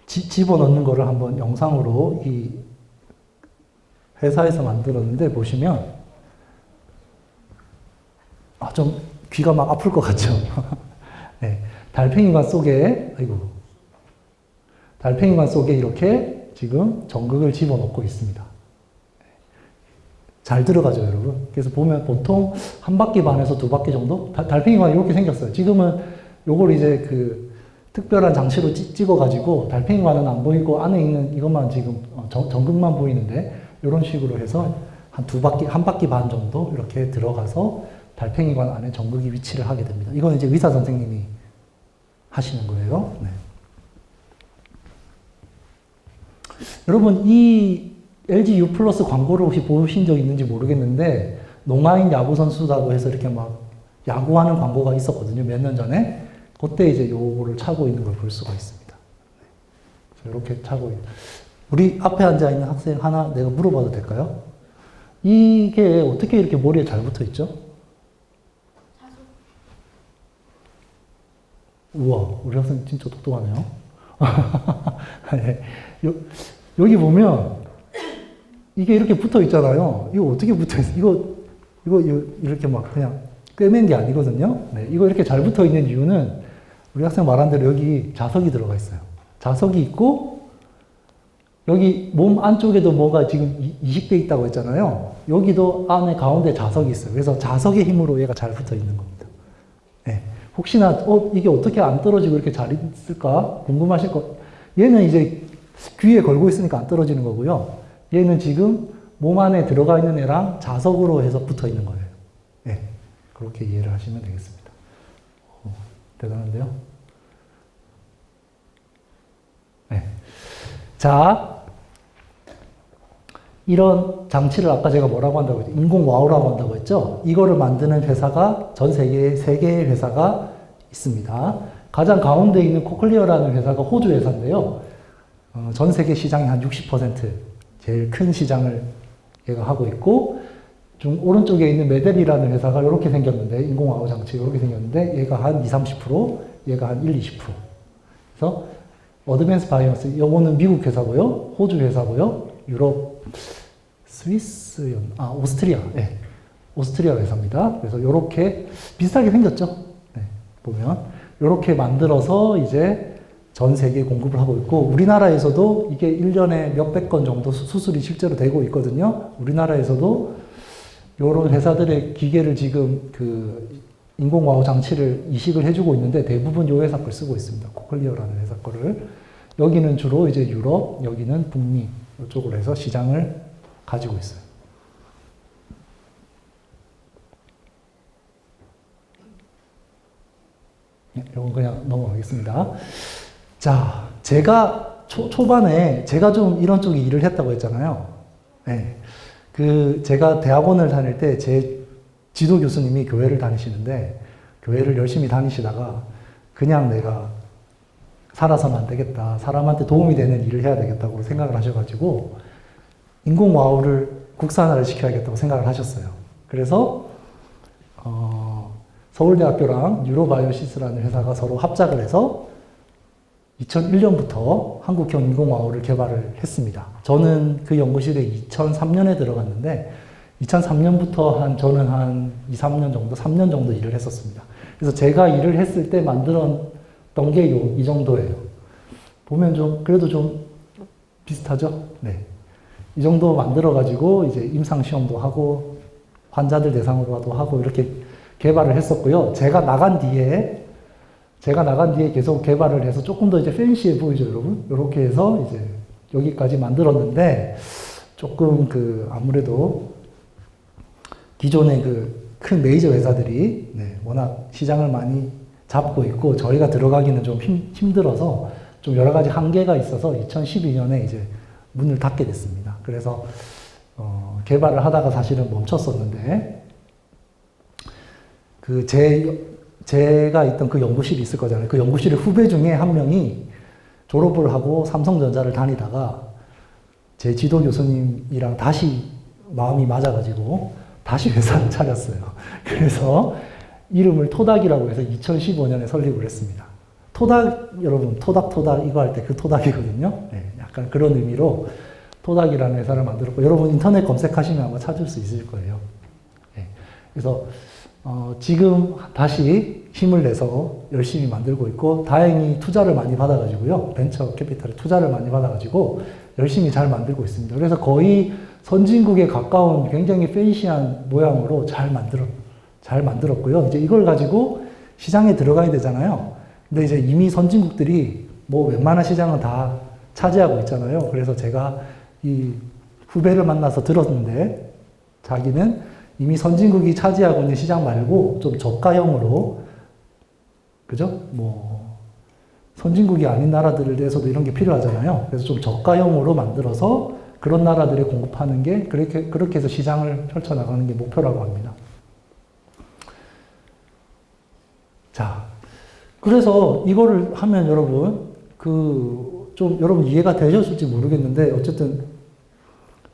집어넣는 거를 한번 영상으로 이 회사에서 만들었는데 보시면 좀 귀가 막 아플 것 같죠? 네, 달팽이관 속에 이렇게 지금 전극을 집어넣고 있습니다. 잘 들어가죠, 여러분? 그래서 보면 보통 한 바퀴 반에서 두 바퀴 정도? 달팽이관이 이렇게 생겼어요. 지금은 요걸 이제 그 특별한 장치로 찍어가지고 달팽이관은 안 보이고 안에 있는 이것만 지금 전극만 보이는데 이런 식으로 해서 한 바퀴 반 정도 이렇게 들어가서 달팽이관 안에 전극이 위치를 하게 됩니다. 이건 이제 의사 선생님이 하시는 거예요. 네. 여러분, 이 LG U 플러스 광고를 혹시 보신 적 있는지 모르겠는데, 농아인 야구선수라고 해서 이렇게 막 야구하는 광고가 있었거든요. 몇 년 전에. 그때 이제 요거를 차고 있는 걸 볼 수가 있습니다. 네. 이렇게 차고 있는. 우리 앞에 앉아있는 학생 하나 내가 물어봐도 될까요? 이게 어떻게 이렇게 머리에 잘 붙어 있죠? 우와, 우리 학생 진짜 똑똑하네요. 네. 여기 보면 이게 이렇게 붙어 있잖아요. 이거 어떻게 붙어 있어? 이거 이렇게 막 그냥 꿰맨 게 아니거든요. 네, 이거 이렇게 잘 붙어 있는 이유는 우리 학생 말한 대로 여기 자석이 들어가 있어요. 자석이 있고 여기 몸 안쪽에도 뭐가 지금 이식돼 있다고 했잖아요. 여기도 안에 가운데 자석이 있어요. 그래서 자석의 힘으로 얘가 잘 붙어 있는 겁니다. 네. 혹시나 이게 어떻게 안 떨어지고 이렇게 잘 있을까 궁금하실 거. 얘는 이제 귀에 걸고 있으니까 안 떨어지는 거고요. 얘는 지금 몸 안에 들어가 있는 애랑 자석으로 해서 붙어 있는 거예요. 네. 그렇게 이해를 하시면 되겠습니다. 대단한데요? 네. 자, 이런 장치를 아까 제가 뭐라고 한다고 했죠? 인공와우라고 한다고 했죠? 이거를 만드는 회사가 전 세계에 3개의 회사가 있습니다. 가장 가운데 있는 코클리어라는 회사가 호주 회사인데요. 전 세계 시장의 한 60% 제일 큰 시장을 얘가 하고 있고, 좀 오른쪽에 있는 메델이라는 회사가 이렇게 생겼는데, 인공와우 장치가 이렇게 생겼는데, 얘가 한 20-30%, 얘가 한 1-20%. 그래서 어드밴스 바이오스, 요거는 미국 회사고요, 호주 회사고요, 유럽, 오스트리아, 네. 오스트리아 회사입니다. 그래서 이렇게 비슷하게 생겼죠. 네. 보면 이렇게 만들어서 이제 전 세계에 공급을 하고 있고, 우리나라에서도 이게 1년에 몇백 건 정도 수술이 실제로 되고 있거든요. 우리나라에서도 이런 회사들의 기계를 지금 그 인공와우 장치를 이식을 해주고 있는데 대부분 이 회사 걸 쓰고 있습니다. 코클리어라는 회사 거를. 여기는 주로 이제 유럽, 여기는 북미 이쪽으로 해서 시장을 가지고 있어요. 네, 이건 그냥 넘어가겠습니다. 자, 제가 초반에 제가 좀 이런 쪽에 일을 했다고 했잖아요. 네. 제가 대학원을 다닐 때 제 지도 교수님이 교회를 다니시는데, 교회를 열심히 다니시다가 그냥 내가 살아서는 안 되겠다, 사람한테 도움이 되는 일을 해야 되겠다고 생각을 하셔가지고 인공와우를 국산화를 시켜야겠다고 생각을 하셨어요. 그래서 서울대학교랑 뉴로바이오시스라는 회사가 서로 합작을 해서 2001년부터 한국형 인공와우를 개발을 했습니다. 저는 그 연구실에 2003년에 들어갔는데 2003년부터 저는 한 2, 3년 정도, 3년 정도 일을 했었습니다. 그래서 제가 일을 했을 때 만들었던 게 이 정도예요. 보면 그래도 좀 비슷하죠? 네. 이 정도 만들어가지고 이제 임상시험도 하고 환자들 대상으로도 하고 이렇게 개발을 했었고요. 제가 나간 뒤에 계속 개발을 해서 조금 더 이제 팬시해 보이죠, 여러분? 이렇게 해서 이제 여기까지 만들었는데 조금 아무래도 기존의 큰 메이저 회사들이 워낙 시장을 많이 잡고 있고 저희가 들어가기는 좀 힘들어서 좀 여러 가지 한계가 있어서 2012년에 이제 문을 닫게 됐습니다. 그래서 개발을 하다가 사실은 멈췄었는데 제가 있던 그 연구실이 있을 거잖아요. 그 연구실의 후배 중에 한 명이 졸업을 하고 삼성전자를 다니다가 제 지도 교수님이랑 다시 마음이 맞아가지고 다시 회사를 차렸어요. 그래서 이름을 토닥이라고 해서 2015년에 설립을 했습니다. 토닥, 여러분, 토닥 이거 할 때 그 토닥이거든요. 네, 약간 그런 의미로 토닥이라는 회사를 만들었고, 여러분 인터넷 검색하시면 아마 찾을 수 있을 거예요. 네, 그래서 지금 다시 힘을 내서 열심히 만들고 있고, 다행히 투자를 많이 받아가지고요. 벤처 캐피탈에 투자를 많이 받아가지고 열심히 잘 만들고 있습니다. 그래서 거의 선진국에 가까운 굉장히 팬시한 모양으로 잘 만들었고요. 이제 이걸 가지고 시장에 들어가야 되잖아요. 근데 이제 이미 선진국들이 웬만한 시장은 다 차지하고 있잖아요. 그래서 제가 이 후배를 만나서 들었는데, 자기는 이미 선진국이 차지하고 있는 시장 말고 좀 저가형으로, 그죠? 선진국이 아닌 나라들에 대해서도 이런 게 필요하잖아요. 그래서 좀 저가형으로 만들어서 그런 나라들에 공급하는 게, 그렇게 해서 시장을 펼쳐나가는 게 목표라고 합니다. 자, 그래서 이거를 하면 여러분, 여러분 이해가 되셨을지 모르겠는데, 어쨌든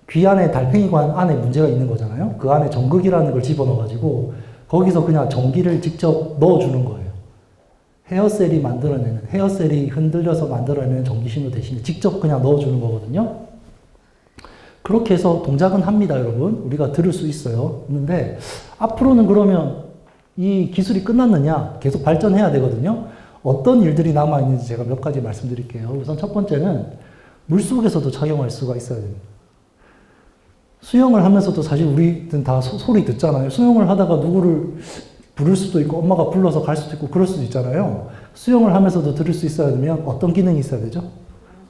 귀 안에 달팽이관 안에 문제가 있는 거잖아요. 그 안에 전극이라는 걸 집어넣어가지고 거기서 그냥 전기를 직접 넣어주는 거예요. 헤어셀이 흔들려서 만들어내는 전기신호 대신에 직접 그냥 넣어주는 거거든요. 그렇게 해서 동작은 합니다, 여러분. 우리가 들을 수 있어요. 근데 앞으로는 그러면 이 기술이 끝났느냐? 계속 발전해야 되거든요. 어떤 일들이 남아있는지 제가 몇 가지 말씀드릴게요. 우선 첫 번째는 물속에서도 착용할 수가 있어야 됩니다. 수영을 하면서도 사실 우리는 다 소리 듣잖아요. 수영을 하다가 누구를 부를 수도 있고 엄마가 불러서 갈 수도 있고 그럴 수도 있잖아요. 수영을 하면서도 들을 수 있어야 되면 어떤 기능이 있어야 되죠?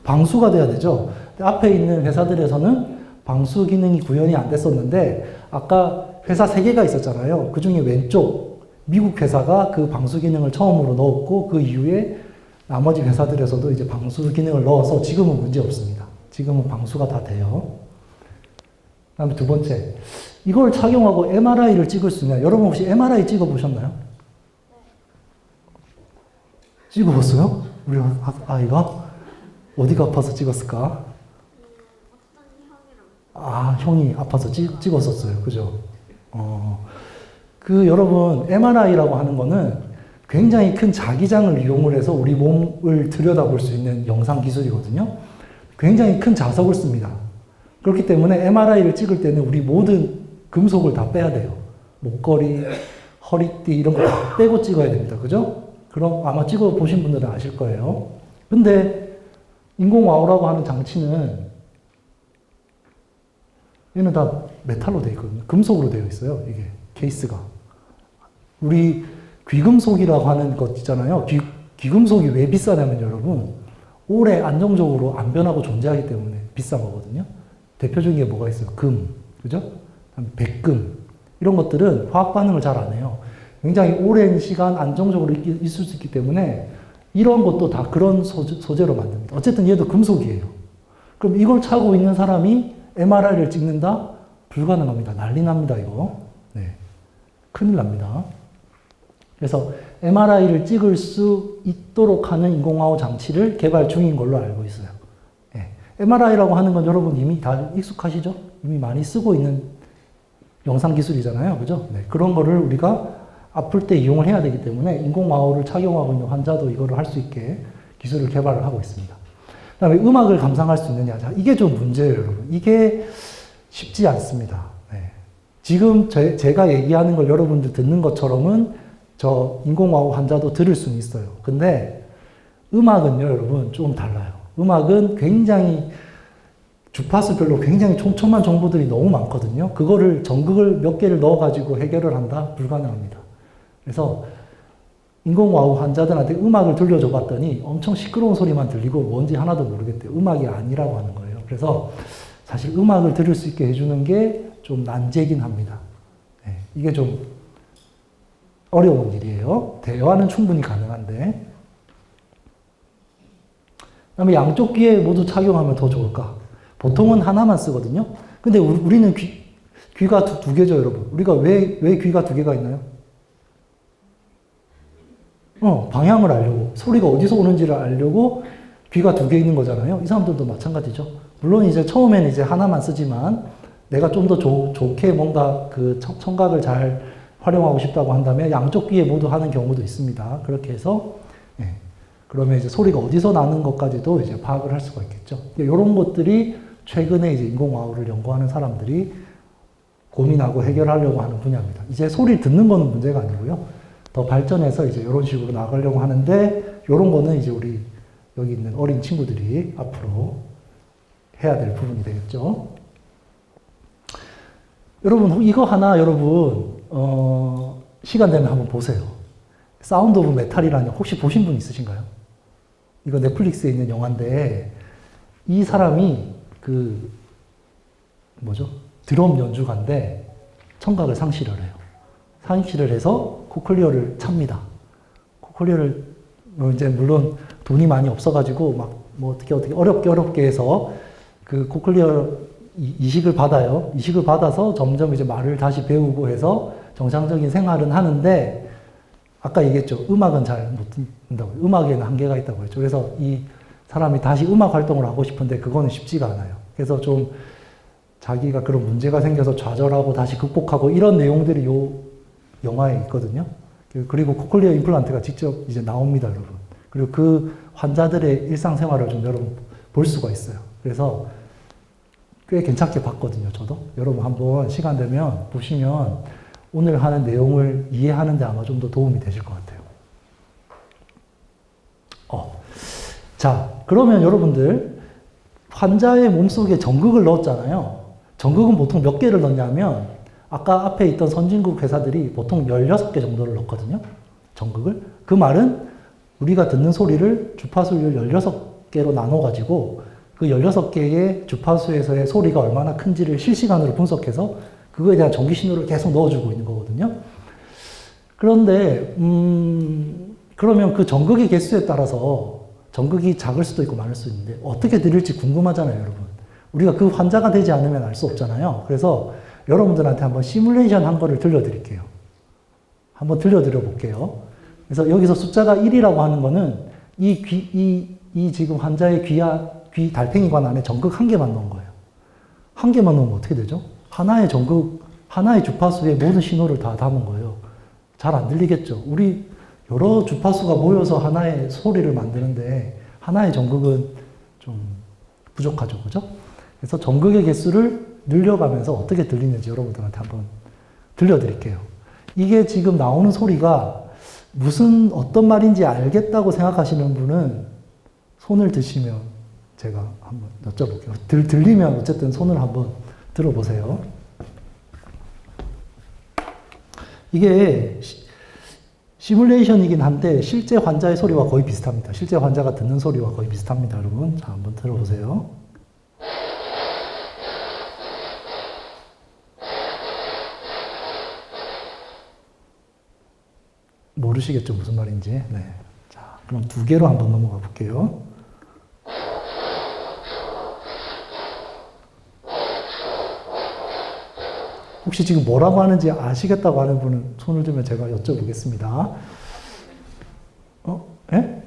방수가 돼야 되죠. 앞에 있는 회사들에서는 방수 기능이 구현이 안 됐었는데 아까 회사 3개가 있었잖아요. 그 중에 왼쪽 미국 회사가 그 방수 기능을 처음으로 넣었고 그 이후에 나머지 회사들에서도 이제 방수 기능을 넣어서 지금은 문제 없습니다. 지금은 방수가 다 돼요. 그다음에 두 번째, 이걸 착용하고 MRI를 찍을 수 있냐? 여러분 혹시 MRI 찍어보셨나요? 찍어봤어요? 우리 아이가? 어디가 아파서 찍었을까? 아, 형이 아파서 찍었었어요. 그죠? 여러분, MRI라고 하는 거는 굉장히 큰 자기장을 이용을 해서 우리 몸을 들여다볼 수 있는 영상 기술이거든요. 굉장히 큰 자석을 씁니다. 그렇기 때문에 MRI를 찍을 때는 우리 모든 금속을 다 빼야 돼요. 목걸이, 허리띠 이런 거 다 빼고 찍어야 됩니다. 그죠? 그럼 아마 찍어 보신 분들은 아실 거예요. 근데 인공와우라고 하는 장치는 얘는 다 메탈로 되어 있거든요. 금속으로 되어 있어요. 이게 케이스가. 우리 귀금속이라고 하는 것 있잖아요. 귀금속이 왜 비싸냐면 여러분 오래 안정적으로 안 변하고 존재하기 때문에 비싼 거거든요. 대표적인 게 뭐가 있어요? 금, 그죠? 백금 이런 것들은 화학 반응을 잘 안 해요. 굉장히 오랜 시간 안정적으로 있을 수 있기 때문에 이런 것도 다 그런 소재로 만듭니다. 어쨌든 얘도 금속이에요. 그럼 이걸 차고 있는 사람이 MRI를 찍는다? 불가능합니다. 난리 납니다, 이거. 네. 큰일 납니다. 그래서 MRI를 찍을 수 있도록 하는 인공화호 장치를 개발 중인 걸로 알고 있어요. 네. MRI라고 하는 건 여러분 이미 다 익숙하시죠? 이미 많이 쓰고 있는 영상 기술이잖아요. 그죠? 네. 그런 거를 우리가 아플 때 이용을 해야 되기 때문에 인공화호를 착용하고 있는 환자도 이거를 할 수 있게 기술을 개발을 하고 있습니다. 그 다음에 음악을 감상할 수 있느냐. 자, 이게 좀 문제예요, 여러분. 이게 쉽지 않습니다. 네. 지금 제가 얘기하는 걸 여러분들 듣는 것처럼은 저 인공화호 환자도 들을 수는 있어요. 근데 음악은요, 여러분, 좀 달라요. 음악은 굉장히 주파수별로 굉장히 촘촘한 정보들이 너무 많거든요. 그거를 전극을 몇 개를 넣어가지고 해결을 한다? 불가능합니다. 그래서 인공화호 환자들한테 음악을 들려줘 봤더니 엄청 시끄러운 소리만 들리고 뭔지 하나도 모르겠대요. 음악이 아니라고 하는 거예요. 그래서 사실 음악을 들을 수 있게 해주는 게 좀 난제긴 합니다. 네, 이게 좀 어려운 일이에요. 대화는 충분히 가능한데. 그다음에 양쪽 귀에 모두 착용하면 더 좋을까? 보통은 하나만 쓰거든요. 근데 우리는 귀가 두 개죠, 여러분. 우리가 왜 귀가 두 개가 있나요? 방향을 알려고, 소리가 어디서 오는지를 알려고 귀가 두 개 있는 거잖아요. 이 사람들도 마찬가지죠. 물론 이제 처음에는 이제 하나만 쓰지만 내가 좀 더 좋게 뭔가 그 청각을 잘 활용하고 싶다고 한다면 양쪽 귀에 모두 하는 경우도 있습니다. 그렇게 해서, 예. 그러면 이제 소리가 어디서 나는 것까지도 이제 파악을 할 수가 있겠죠. 이런 것들이 최근에 이제 인공화호를 연구하는 사람들이 고민하고 해결하려고 하는 분야입니다. 이제 소리를 듣는 거는 문제가 아니고요. 더 발전해서 이제 이런 식으로 나가려고 하는데, 이런 거는 이제 우리 여기 있는 어린 친구들이 앞으로 해야 될 부분이 되겠죠. 여러분, 이거 하나 여러분, 시간 되면 한번 보세요. 사운드 오브 메탈이라는 혹시 보신 분 있으신가요? 이거 넷플릭스에 있는 영화인데, 이 사람이 드럼 연주가인데, 청각을 상실을 해요. 상실을 해서 코클리어를 찹니다. 코클리어를, 이제 물론 돈이 많이 없어가지고, 어떻게 어렵게 해서 그 코클리어 이식을 받아요. 이식을 받아서 점점 이제 말을 다시 배우고 해서 정상적인 생활은 하는데, 아까 얘기했죠. 음악은 잘 못 듣는다고. 음악에는 한계가 있다고 했죠. 그래서 이 사람이 다시 음악 활동을 하고 싶은데 그거는 쉽지가 않아요. 그래서 좀 자기가 그런 문제가 생겨서 좌절하고 다시 극복하고 이런 내용들이 요 영화에 있거든요. 그리고 코클리어 임플란트가 직접 이제 나옵니다, 여러분. 그리고 그 환자들의 일상생활을 좀 여러분 볼 수가 있어요. 그래서 꽤 괜찮게 봤거든요, 저도. 여러분 한번 시간 되면 보시면 오늘 하는 내용을 이해하는 데 아마 좀 더 도움이 되실 것 같아요. 자, 그러면 여러분들 환자의 몸속에 전극을 넣었잖아요. 전극은 보통 몇 개를 넣냐면 아까 앞에 있던 선진국 회사들이 보통 16개 정도를 넣거든요. 전극을. 그 말은 우리가 듣는 소리를 주파수를 16개로 나눠가지고 그 16개의 주파수에서의 소리가 얼마나 큰지를 실시간으로 분석해서 그거에 대한 전기 신호를 계속 넣어주고 있는 거거든요. 그런데 그러면 그 전극의 개수에 따라서 전극이 작을 수도 있고 많을 수도 있는데 어떻게 들을지 궁금하잖아요, 여러분. 우리가 그 환자가 되지 않으면 알 수 없잖아요. 그래서 여러분들한테 한번 시뮬레이션 한 거를 들려드릴게요. 한번 들려드려 볼게요. 그래서 여기서 숫자가 1이라고 하는 거는 이 지금 환자의 귀 달팽이관 안에 전극 한 개만 넣은 거예요. 한 개만 넣으면 어떻게 되죠? 하나의 전극, 하나의 주파수에 모든 신호를 다 담은 거예요. 잘 안 들리겠죠? 우리 여러 주파수가 모여서 하나의 소리를 만드는데 하나의 전극은 좀 부족하죠, 그죠? 그래서 전극의 개수를 늘려가면서 어떻게 들리는지 여러분들한테 한번 들려드릴게요. 이게 지금 나오는 소리가 어떤 말인지 알겠다고 생각하시는 분은 손을 드시면 제가 한번 여쭤볼게요. 들리면 어쨌든 손을 한번 들어보세요. 이게 시뮬레이션이긴 한데 실제 환자의 소리와 거의 비슷합니다. 실제 환자가 듣는 소리와 거의 비슷합니다, 여러분. 자, 한번 들어보세요. 모르시겠죠, 무슨 말인지. 네. 자, 그럼 2개로 한번 넘어가 볼게요. 혹시 지금 뭐라고 하는지 아시겠다고 하는 분은 손을 들면 제가 여쭤보겠습니다. 예?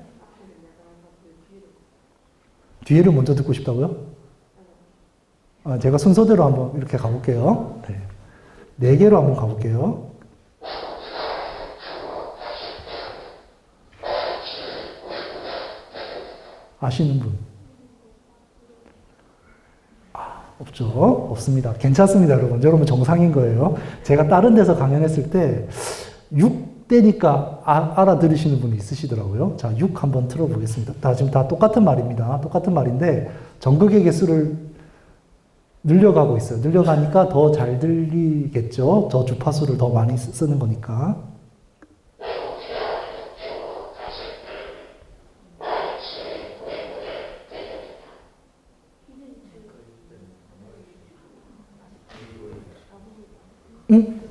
뒤에를 먼저 듣고 싶다고요? 제가 순서대로 한번 이렇게 가볼게요. 네. 4개로 한번 가볼게요. 아시는 분? 없죠? 없습니다. 괜찮습니다, 여러분. 여러분 정상인 거예요. 제가 다른 데서 강연했을 때 6대니까 알아들으시는 분이 있으시더라고요. 자, 6 한번 틀어보겠습니다. 지금 다 똑같은 말입니다. 똑같은 말인데 전극의 개수를 늘려가고 있어요. 늘려가니까 더 잘 들리겠죠? 저 주파수를 더 많이 쓰는 거니까.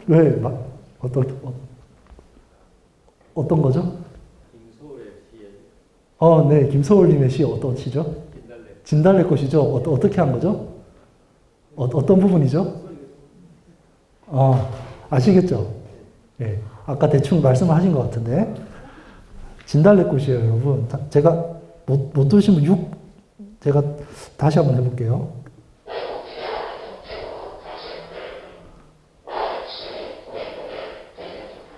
왜? 어떤 거죠? 김소울의 시에. 네. 김소울님의 시 어떤 시죠? 진달래 꽃이죠? 어떻게 한 거죠? 어떤 부분이죠? 아시겠죠? 예. 아까 대충 말씀하신 것 같은데. 진달래 꽃이에요, 여러분. 제가 못 들으시면 6, 제가 다시 한번 해볼게요.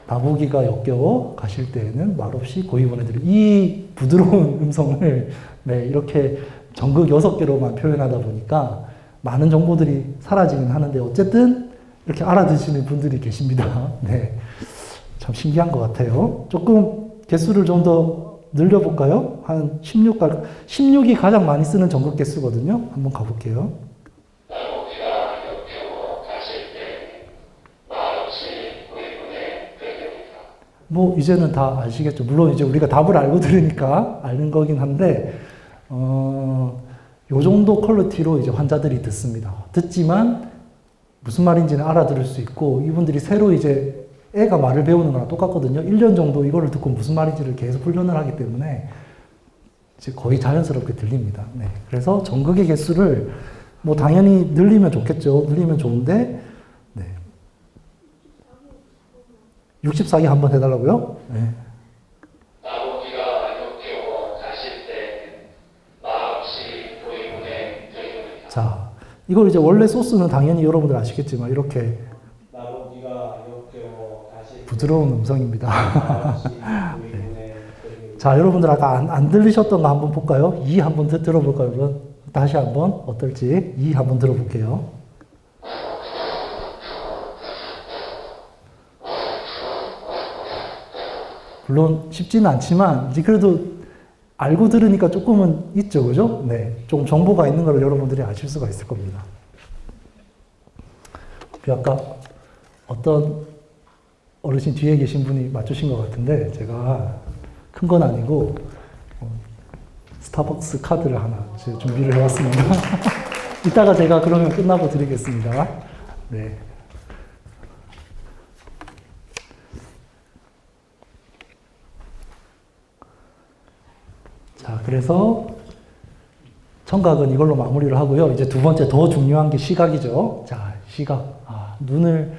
다보기가 역겨워 가실 때에는 말없이 고이 보내드리고 이 부드러운 음성을 네, 이렇게 전극 6개로만 표현하다 보니까 많은 정보들이 사라지긴 하는데 어쨌든 이렇게 알아듣시는 분들이 계십니다. 네, 참 신기한 것 같아요. 조금 개수를 좀 더 늘려볼까요? 한 16이 가장 많이 쓰는 전극 개수거든요. 한번 가볼게요. 뭐 이제는 다 아시겠죠. 물론 이제 우리가 답을 알고 들으니까 아는 거긴 한데 요 정도 퀄리티로 이제 환자들이 듣습니다. 듣지만 무슨 말인지는 알아들을 수 있고 이분들이 새로 이제 애가 말을 배우는 거랑 똑같거든요. 1년 정도 이거를 듣고 무슨 말인지를 계속 훈련을 하기 때문에 이제 거의 자연스럽게 들립니다. 네. 그래서 전극의 개수를 뭐 당연히 늘리면 좋겠죠. 늘리면 좋은데 64개 한번 해달라고요? 네. 나보기가 역겨워 가실 때 말없이 보이문에 드리옵니다. 자, 이걸 이제 원래 소스는 당연히 여러분들 아시겠지만 이렇게 나머지가 역겨 다시 부드러운 음성입니다. 다시 우리군의 자, 여러분들 아까 안 들리셨던 거 한번 볼까요? 이 한번 들어볼까요, 여러분? 다시 한번 어떨지 이 한번 들어볼게요. 물론 쉽지는 않지만 이제 그래도 알고 들으니까 조금은 있죠, 그죠? 네, 좀 정보가 있는 걸 여러분들이 아실 수가 있을 겁니다. 아까 어떤 어르신 뒤에 계신 분이 맞추신 것 같은데 제가 큰 건 아니고 스타벅스 카드를 하나 제가 준비를 해왔습니다. 이따가 제가 그러면 끝나고 드리겠습니다. 네. 자, 그래서 청각은 이걸로 마무리를 하고요. 이제 두 번째 더 중요한 게 시각이죠. 자, 시각. 눈을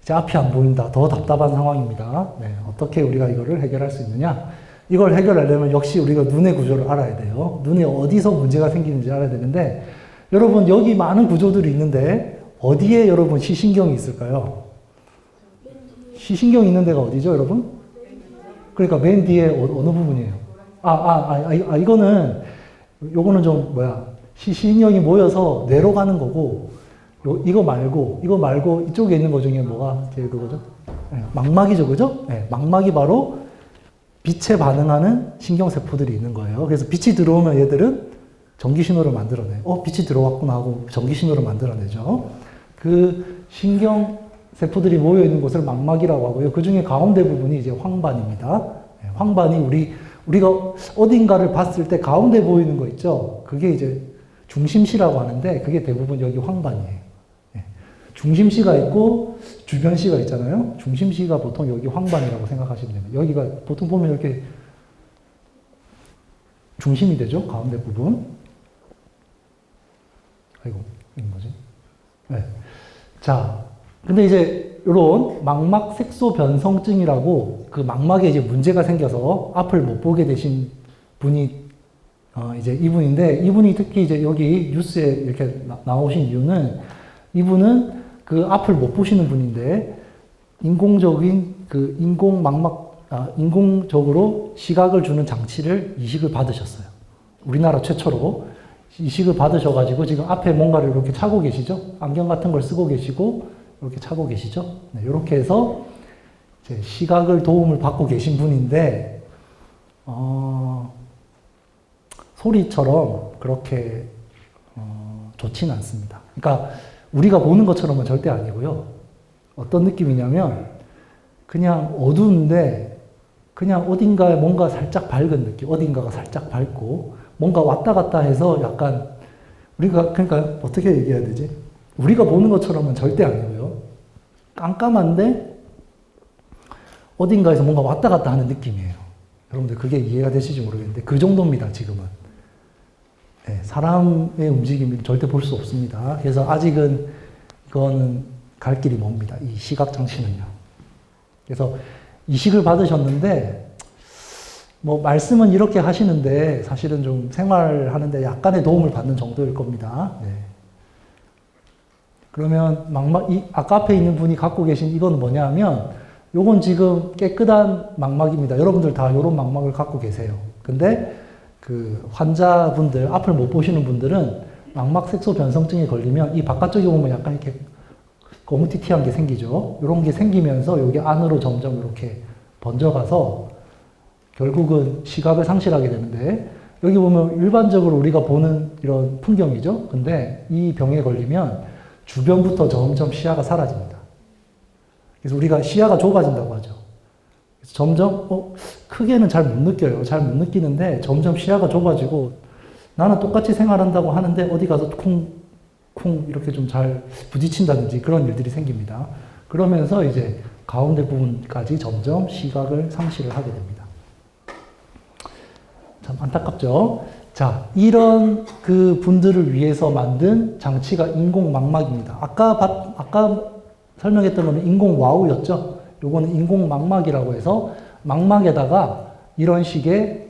이제 앞이 안 보인다. 더 답답한 상황입니다. 네, 어떻게 우리가 이거를 해결할 수 있느냐? 이걸 해결하려면 역시 우리가 눈의 구조를 알아야 돼요. 눈에 어디서 문제가 생기는지 알아야 되는데, 여러분 여기 많은 구조들이 있는데 어디에 여러분 시신경이 있을까요? 시신경 있는 데가 어디죠, 여러분? 그러니까 맨 뒤에 어느 부분이에요? 요거는 좀 시신경이 모여서 뇌로 가는 거고, 이거 말고 이쪽에 있는 거 중에 뭐가 제일 그거죠? 네, 망막이죠, 그죠? 네, 망막이 바로 빛에 반응하는 신경세포들이 있는 거예요. 그래서 빛이 들어오면 얘들은 전기신호를 만들어내요. 빛이 들어왔구나 하고 전기신호를 만들어내죠. 그 신경세포들이 모여있는 곳을 망막이라고 하고요. 그 중에 가운데 부분이 이제 황반입니다. 네, 황반이 우리가 어딘가를 봤을 때 가운데 보이는 거 있죠? 그게 이제 중심시라고 하는데 그게 대부분 여기 황반이에요. 네. 중심시가 있고 주변시가 있잖아요. 중심시가 보통 여기 황반이라고 생각하시면 됩니다. 여기가 보통 보면 이렇게 중심이 되죠. 가운데 부분. 아이고, 이게 뭐지? 네. 자, 근데 이제 이런 망막 색소 변성증이라고 그 망막에 이제 문제가 생겨서 앞을 못 보게 되신 분이 이제 이분인데, 이분이 특히 이제 여기 뉴스에 이렇게 나오신 이유는 이분은 그 앞을 못 보시는 분인데 인공적인 그 인공적으로 시각을 주는 장치를 이식을 받으셨어요. 우리나라 최초로 이식을 받으셔가지고 지금 앞에 뭔가를 이렇게 차고 계시죠? 안경 같은 걸 쓰고 계시고 이렇게 차고 계시죠? 네, 이렇게 해서 이제 시각을 도움을 받고 계신 분인데 소리처럼 그렇게 좋지는 않습니다. 그러니까 우리가 보는 것처럼은 절대 아니고요. 어떤 느낌이냐면 그냥 어두운데 그냥 어딘가에 뭔가 살짝 밝은 느낌, 어딘가가 살짝 밝고 뭔가 왔다 갔다 해서 약간 우리가 그러니까 어떻게 얘기해야 되지? 우리가 보는 것처럼은 절대 아니고요. 깜깜한데 어딘가에서 뭔가 왔다 갔다 하는 느낌이에요. 여러분들 그게 이해가 되실지 모르겠는데 그 정도입니다, 지금은. 네, 사람의 움직임을 절대 볼 수 없습니다. 그래서 아직은 이거는 갈 길이 멉니다. 이 시각장치는요. 그래서 이식을 받으셨는데 뭐 말씀은 이렇게 하시는데 사실은 좀 생활하는데 약간의 도움을 받는 정도일 겁니다. 네. 그러면 아까 앞에 있는 분이 갖고 계신 이건 뭐냐면 요건 지금 깨끗한 망막입니다. 여러분들 다 요런 망막을 갖고 계세요. 근데 그 환자분들, 앞을 못 보시는 분들은 망막 색소 변성증에 걸리면 이 바깥쪽에 보면 약간 이렇게 거무튀튀한 게 생기죠. 이런 게 생기면서 여기 안으로 점점 이렇게 번져가서 결국은 시각을 상실하게 되는데 여기 보면 일반적으로 우리가 보는 이런 풍경이죠. 근데 이 병에 걸리면 주변부터 점점 시야가 사라집니다. 그래서 우리가 시야가 좁아진다고 하죠. 그래서 점점 크게는 잘 못 느껴요. 잘 못 느끼는데 점점 시야가 좁아지고 나는 똑같이 생활한다고 하는데 어디 가서 쿵 이렇게 좀 잘 부딪힌다든지 그런 일들이 생깁니다. 그러면서 이제 가운데 부분까지 점점 시각을 상실을 하게 됩니다. 참 안타깝죠? 자, 이런 그 분들을 위해서 만든 장치가 인공망막입니다. 아까 설명했던 거는 인공와우였죠? 요거는 인공망막이라고 해서 망막에다가 이런 식의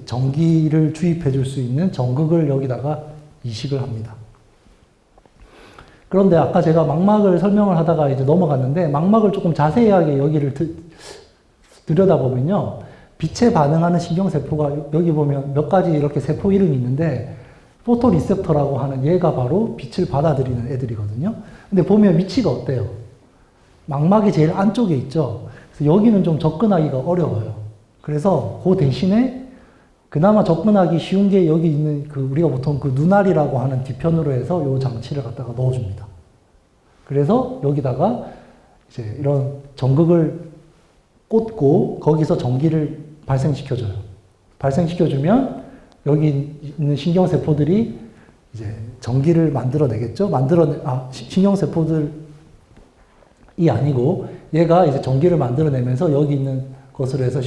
전기를 주입해 줄 수 있는 전극을 여기다가 이식을 합니다. 그런데 아까 제가 망막을 설명을 하다가 이제 넘어갔는데 망막을 조금 자세하게 여기를 들여다보면요. 빛에 반응하는 신경세포가 여기 보면 몇 가지 이렇게 세포 이름이 있는데 포토리셉터라고 하는 얘가 바로 빛을 받아들이는 애들이거든요. 근데 보면 위치가 어때요? 망막이 제일 안쪽에 있죠. 그래서 여기는 좀 접근하기가 어려워요. 그래서 그 대신에 그나마 접근하기 쉬운 게 여기 있는 그 우리가 보통 그 눈알이라고 하는 뒤편으로 해서 요 장치를 갖다가 넣어줍니다. 그래서 여기다가 이제 이런 전극을 꽂고 거기서 전기를 발생시켜줘요. 발생시켜주면 여기 있는 신경세포들이 이제 전기를 만들어내겠죠? 신경세포들이 아니고 얘가 이제 전기를 만들어내면서 여기 있는 것으로 해서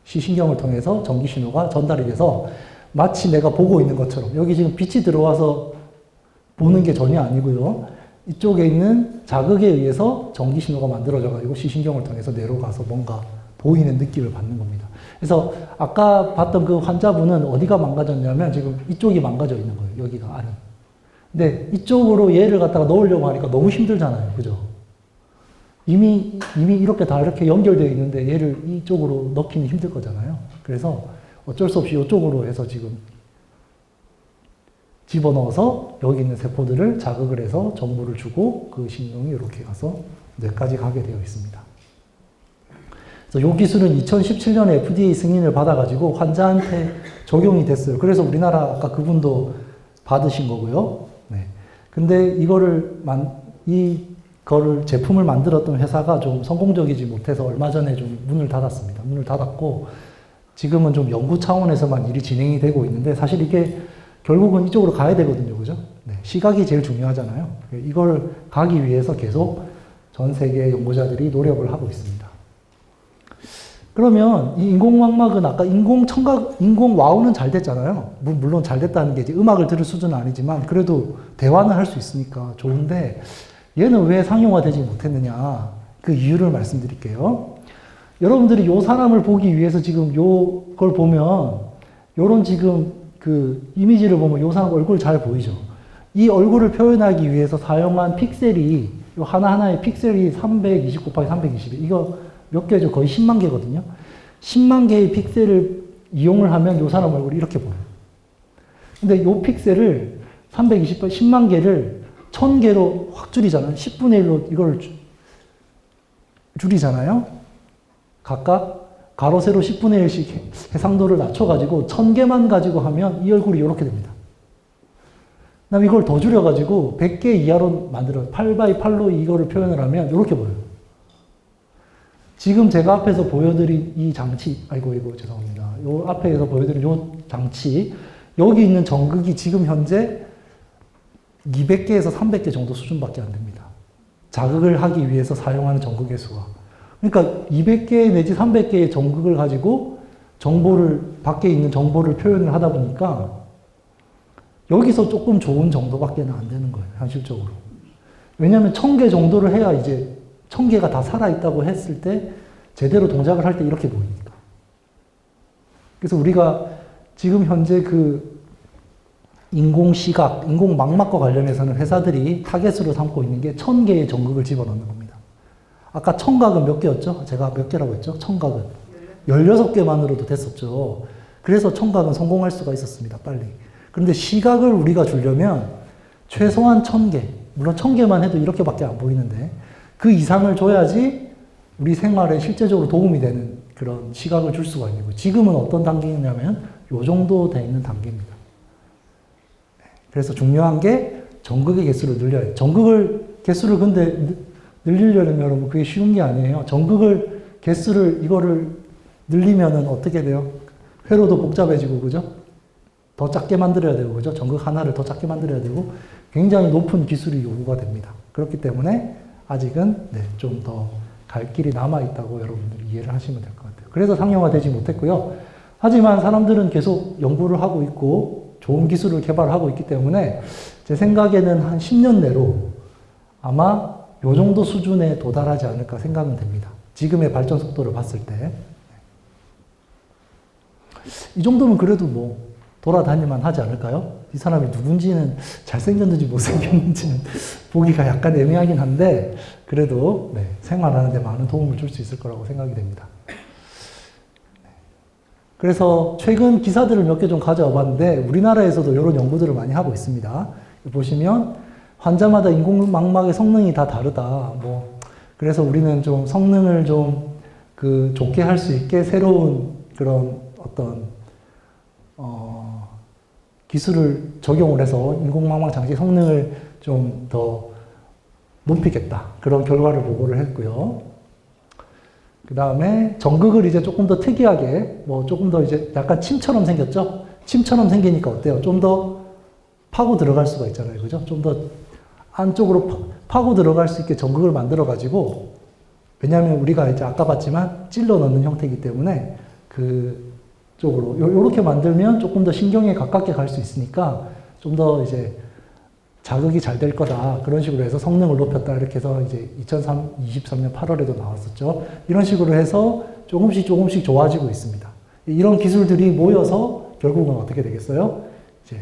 시신경을 통해서 전기 신호가 전달이 돼서 마치 내가 보고 있는 것처럼 여기 지금 빛이 들어와서 보는 게 전혀 아니고요. 이쪽에 있는 자극에 의해서 전기 신호가 만들어져 가지고 시신경을 통해서 내려가서 뭔가 보이는 느낌을 받는 겁니다. 그래서 아까 봤던 그 환자분은 어디가 망가졌냐면 지금 이쪽이 망가져 있는 거예요. 여기가 안이. 근데 이쪽으로 얘를 갖다가 넣으려고 하니까 너무 힘들잖아요. 그죠? 이미 이렇게 다 이렇게 연결되어 있는데 얘를 이쪽으로 넣기는 힘들 거잖아요. 그래서 어쩔 수 없이 이쪽으로 해서 지금 집어넣어서 여기 있는 세포들을 자극을 해서 정보를 주고 그 신경이 이렇게 가서 뇌까지 가게 되어 있습니다. 그래서 이 기술은 2017년에 FDA 승인을 받아가지고 환자한테 적용이 됐어요. 그래서 우리나라 아까 그분도 받으신 거고요. 네. 근데 이거를 제품을 만들었던 회사가 좀 성공적이지 못해서 얼마 전에 좀 문을 닫았습니다. 문을 닫았고 지금은 좀 연구 차원에서만 일이 진행이 되고 있는데 사실 이게 결국은 이쪽으로 가야 되거든요. 그죠? 네. 시각이 제일 중요하잖아요. 이걸 가기 위해서 계속 전 세계 연구자들이 노력을 하고 있습니다. 그러면 이 인공망막은 아까 인공와우는 잘 됐잖아요. 물론 잘 됐다는 게 이제 음악을 들을 수준은 아니지만 그래도 대화는 할 수 있으니까 좋은데 얘는 왜 상용화되지 못했느냐 그 이유를 말씀드릴게요. 여러분들이 요 사람을 보기 위해서 지금 요걸 보면 요런 지금 그 이미지를 보면 요 사람 얼굴 잘 보이죠. 이 얼굴을 표현하기 위해서 사용한 픽셀이 요 하나하나의 pik셀이 320 곱하기 320 이거 몇 개죠? 거의 10만 개거든요. 10만 개의 픽셀을 이용을 하면 요 사람 얼굴이 이렇게 보여요. 근데 요 픽셀을 10만 개를 1000개로 확 줄이잖아요. 10분의 1로 이걸 줄이잖아요. 각각 가로, 세로 10분의 1씩 해상도를 낮춰가지고 1000개만 가지고 하면 이 얼굴이 이렇게 됩니다. 그 다음에 이걸 더 줄여가지고 100개 이하로 만들어요. 8x8로 이거를 표현을 하면 이렇게 보여요. 지금 제가 앞에서 보여드린 이 장치, 아이고, 죄송합니다. 요 앞에서 보여드린 요 장치, 여기 있는 전극이 지금 현재 200개에서 300개 정도 수준밖에 안 됩니다. 자극을 하기 위해서 사용하는 전극의 수가. 그러니까 200개 내지 300개의 전극을 가지고 밖에 있는 정보를 표현을 하다 보니까 여기서 조금 좋은 정도밖에 안 되는 거예요, 현실적으로. 왜냐하면 1000개 정도를 해야 이제 1000개가 다 살아있다고 했을 때 제대로 동작을 할 때 이렇게 보이니까. 그래서 우리가 지금 현재 그 인공시각, 인공망막과 관련해서는 회사들이 타겟으로 삼고 있는 게 1000개의 전극을 집어넣는 겁니다. 아까 청각은 몇 개였죠? 제가 몇 개라고 했죠? 청각은 16개만으로도 됐었죠. 그래서 청각은 성공할 수가 있었습니다. 빨리. 그런데 시각을 우리가 주려면 최소한 1000개, 물론 1000개만 해도 이렇게밖에 안 보이는데 그 이상을 줘야지 우리 생활에 실제적으로 도움이 되는 그런 시각을 줄 수가 있는 거예요. 지금은 어떤 단계냐면 요 정도 돼 있는 단계입니다. 그래서 중요한 게 전극의 개수를 늘려요. 개수를 근데 늘리려면 여러분 그게 쉬운 게 아니에요. 개수를 이거를 늘리면은 어떻게 돼요? 회로도 복잡해지고 그죠? 더 작게 만들어야 되고 그죠? 전극 하나를 더 작게 만들어야 되고 굉장히 높은 기술이 요구가 됩니다. 그렇기 때문에 아직은 좀 더 갈 길이 남아있다고 여러분들이 이해를 하시면 될 것 같아요. 그래서 상용화되지 못했고요. 하지만 사람들은 계속 연구를 하고 있고 좋은 기술을 개발하고 있기 때문에 제 생각에는 한 10년 내로 아마 요 정도 수준에 도달하지 않을까 생각은 됩니다. 지금의 발전 속도를 봤을 때. 이 정도면 그래도 뭐 돌아다니만 하지 않을까요? 이 사람이 누군지는 잘생겼는지 못생겼는지는 보기가 약간 애매하긴 한데 그래도 네, 생활하는 데 많은 도움을 줄 수 있을 거라고 생각이 됩니다. 그래서 최근 기사들을 몇 개 좀 가져와 봤는데 우리나라에서도 이런 연구들을 많이 하고 있습니다. 보시면 환자마다 인공망막의 성능이 다 다르다. 뭐 그래서 우리는 좀 성능을 좀 좋게 할 수 있게 새로운 그런 어떤 기술을 적용을 해서 인공망막 장치 성능을 좀 더 높이겠다. 그런 결과를 보고를 했고요. 그 다음에 전극을 이제 조금 더 특이하게, 뭐 조금 더 이제 약간 침처럼 생겼죠? 침처럼 생기니까 어때요? 좀 더 파고 들어갈 수가 있잖아요. 그죠? 좀 더 안쪽으로 파고 들어갈 수 있게 전극을 만들어가지고, 왜냐하면 우리가 이제 아까 봤지만 찔러 넣는 형태이기 때문에 그 쪽으로, 요렇게 만들면 조금 더 신경에 가깝게 갈 수 있으니까 좀 더 이제 자극이 잘 될 거다. 그런 식으로 해서 성능을 높였다. 이렇게 해서 이제 2023년 8월에도 나왔었죠. 이런 식으로 해서 조금씩 좋아지고 있습니다. 이런 기술들이 모여서 결국은 어떻게 되겠어요? 이제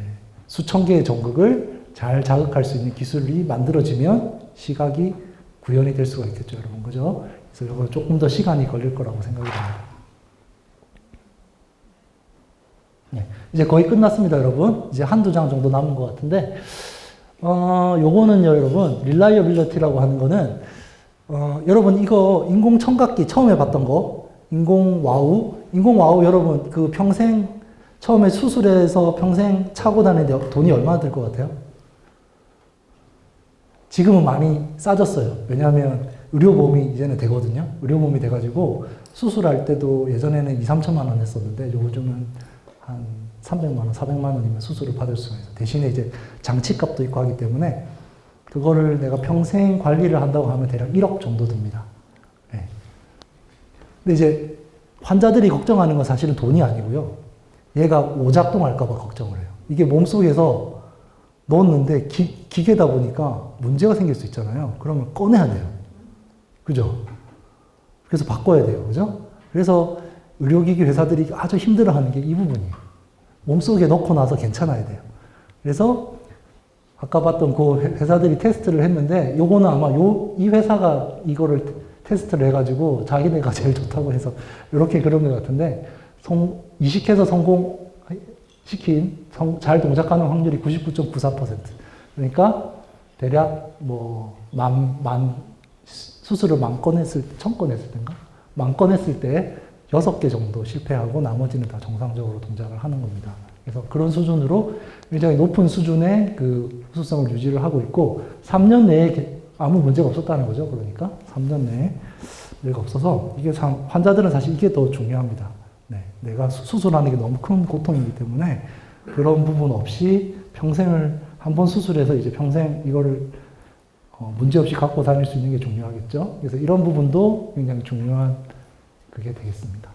수천 개의 전극을 잘 자극할 수 있는 기술이 만들어지면 시각이 구현이 될 수가 있겠죠, 여러분. 그죠? 그래서 이거 조금 더 시간이 걸릴 거라고 생각이 됩니다. 네, 이제 거의 끝났습니다, 여러분. 이제 한두 장 정도 남은 것 같은데, 요거는요, 여러분, 릴라이어빌리티라고 하는 거는, 여러분, 이거 인공청각기 처음에 봤던 거, 인공와우, 여러분, 그 평생, 처음에 수술해서 평생 차고 다니는데 돈이 얼마나 들 것 같아요? 지금은 많이 싸졌어요. 왜냐하면 의료보험이 이제는 되거든요. 의료보험이 돼가지고 수술할 때도 예전에는 2, 3천만 원 했었는데 요즘은 한 300만 원, 400만 원이면 수술을 받을 수가 있어요. 대신에 이제 장치값도 있고 하기 때문에 그거를 내가 평생 관리를 한다고 하면 대략 1억 정도 듭니다. 네. 근데 이제 환자들이 걱정하는 건 사실은 돈이 아니고요. 얘가 오작동할까봐 걱정을 해요. 이게 몸속에서 넣었는데 기계다 보니까 문제가 생길 수 있잖아요. 그러면 꺼내야 돼요. 그죠? 그래서 바꿔야 돼요. 그죠? 그래서 의료기기 회사들이 아주 힘들어하는 게 이 부분이에요. 몸속에 넣고 나서 괜찮아야 돼요. 그래서 아까 봤던 그 회사들이 테스트를 했는데 요거는 아마 이 회사가 이거를 테스트를 해가지고 자기네가 제일 좋다고 해서 이렇게 그런 것 같은데 이식해서 성공시킨 잘 동작하는 확률이 99.94%. 그러니까 대략 뭐 수술을 1000건 했을 때, 1000건 했을 때인가? 1000건 했을 때 6개 정도 실패하고 나머지는 다 정상적으로 동작을 하는 겁니다. 그래서 그런 수준으로 굉장히 높은 수준의 그 흡수성을 유지를 하고 있고 3년 내에 아무 문제가 없었다는 거죠. 그러니까 3년 내에 문제가 없어서 이게 참 환자들은 사실 이게 더 중요합니다. 네, 내가 수술하는 게 너무 큰 고통이기 때문에 그런 부분 없이 평생을 한번 수술해서 이제 평생 이거를 문제없이 갖고 다닐 수 있는 게 중요하겠죠. 그래서 이런 부분도 굉장히 중요한 그게 되겠습니다.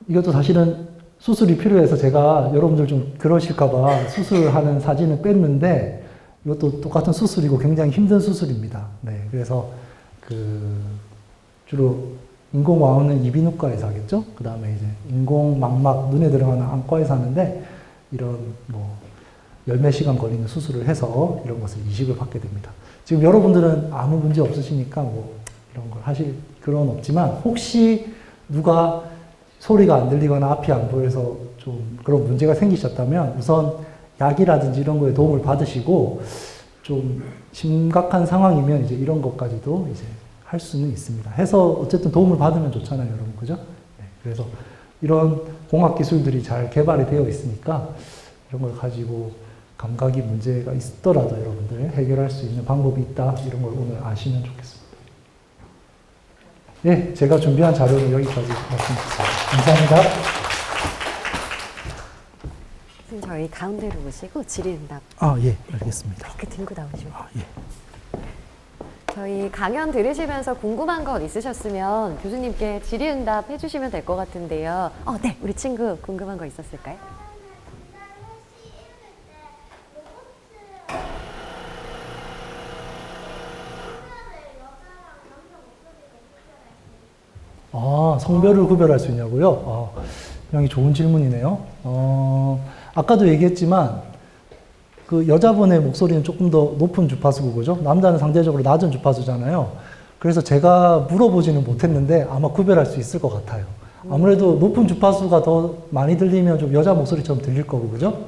이것도 사실은 수술이 필요해서 제가 여러분들 좀 그러실까봐 수술하는 사진을 뺐는데 이것도 똑같은 수술이고 굉장히 힘든 수술입니다. 네, 그래서 주로 인공와우는 이비인후과에서 하겠죠. 그 다음에 이제 인공망막 눈에 들어가는 안과에서 하는데 이런 뭐 열몇 시간 걸리는 수술을 해서 이런 것을 이식을 받게 됩니다. 지금 여러분들은 아무 문제 없으시니까 뭐 이런 걸 하실 그런 없지만 혹시 누가 소리가 안 들리거나 앞이 안 보여서 좀 그런 문제가 생기셨다면 우선 약이라든지 이런 거에 도움을 받으시고 좀 심각한 상황이면 이제 이런 것까지도 이제 할 수는 있습니다. 해서 어쨌든 도움을 받으면 좋잖아요, 여러분. 그죠? 네, 그래서 이런 공학 기술들이 잘 개발이 되어 있으니까 이런 걸 가지고 감각이 문제가 있더라도 여러분들 해결할 수 있는 방법이 있다. 이런 걸 오늘 아시면 좋겠습니다. 예, 제가 준비한 자료는 여기까지 말씀드리겠습니다. 감사합니다. 선생님, 저희 가운데로 오시고 질의응답 예, 알겠습니다. 마이크 들고 나오시면 예. 저희 강연 들으시면서 궁금한 것 있으셨으면 교수님께 질의응답 해주시면 될 것 같은데요. 네, 우리 친구 궁금한 거 있었을까요? 성별을 구별할 수 있냐고요? 굉장히 좋은 질문이네요. 아까도 얘기했지만 그 여자분의 목소리는 조금 더 높은 주파수고 그죠? 남자는 상대적으로 낮은 주파수잖아요. 그래서 제가 물어보지는 못했는데 아마 구별할 수 있을 것 같아요. 아무래도 높은 주파수가 더 많이 들리면 좀 여자 목소리처럼 들릴 거고 그죠?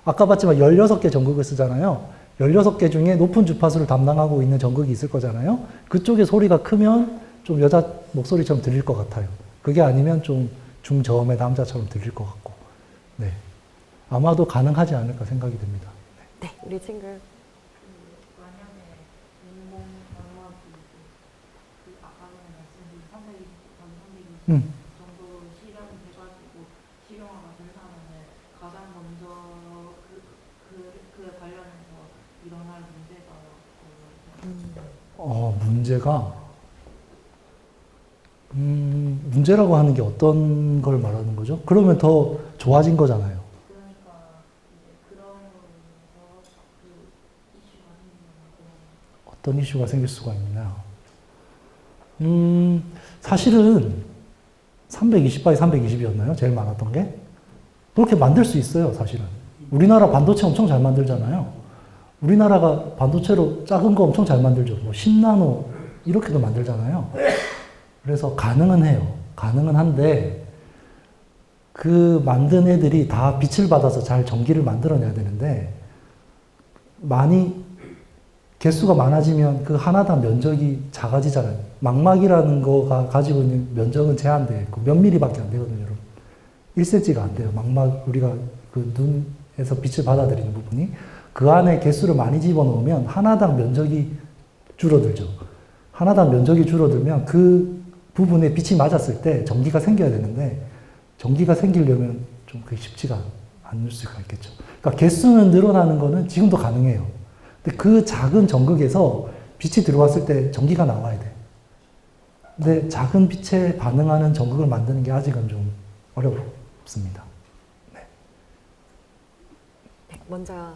아까 봤지만 16개 전극을 쓰잖아요. 16개 중에 높은 주파수를 담당하고 있는 전극이 있을 거잖아요. 그쪽에 소리가 크면 좀 여자 목소리처럼 들릴 것 같아요. 그게 아니면 좀 중저음의 남자처럼 들릴 것 같고. 네. 아마도 가능하지 않을까 생각이 됩니다. 네, 우리 친구. 만약에 인공 강화기 아까는 말씀드린 320 정도 실현돼가지고 실용화가 된다면은 가장 먼저 그 관련해서 일어날 문제가 문제라고 하는 게 어떤 걸 말하는 거죠? 그러면 더 좋아진 거잖아요. 그러니까 이제 그런 거에서 그 이슈가 생기는 어떤 이슈가 생길 수가 있나? 사실은 320바이 320이었나요? 제일 많았던 게? 그렇게 만들 수 있어요, 사실은. 우리나라 반도체 엄청 잘 만들잖아요. 우리나라가 반도체로 작은 거 엄청 잘 만들죠. 뭐 10나노 이렇게도 만들잖아요. 그래서 가능은 해요. 가능은 한데 그 만든 애들이 다 빛을 받아서 잘 전기를 만들어내야 되는데 많이 개수가 많아지면 그 하나당 면적이 작아지잖아요. 망막이라는 거가 가지고 있는 면적은 제한되어 있고 몇 미리밖에 안 되거든요, 여러분. 1cm가 안 돼요. 망막 우리가 그 눈에서 빛을 받아들이는 부분이 그 안에 개수를 많이 집어넣으면 하나당 면적이 줄어들죠. 하나당 면적이 줄어들면 그 부분에 빛이 맞았을 때 전기가 생겨야 되는데 전기가 생기려면 좀 그게 쉽지가 않을 수가 있겠죠. 그러니까 개수는 늘어나는 거는 지금도 가능해요. 근데 그 작은 전극에서 빛이 들어왔을 때 전기가 나와야 돼. 근데 작은 빛에 반응하는 전극을 만드는 게 아직은 좀 어렵습니다. 네. 네, 먼저. 약간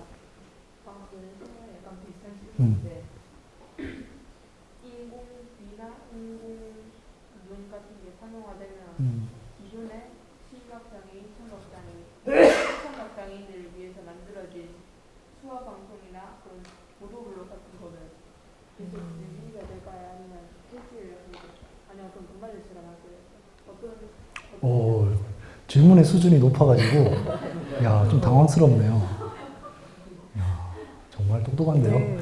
비슷한 질문인데 인공비나 인공눈 같은 게 상용화되면 기존의 시각장애인, 청각장애인들을 위해서 만들어진 수화 방송이나 그런 보도블록 같은 거는 계속 유지가 될까요? 아니면 일주일에 아니면 그럼 금발일 시간 할까요? 어떤 질문의 수준이 높아가지고 야, 좀 당황스럽네요. 야, 정말 똑똑한데요.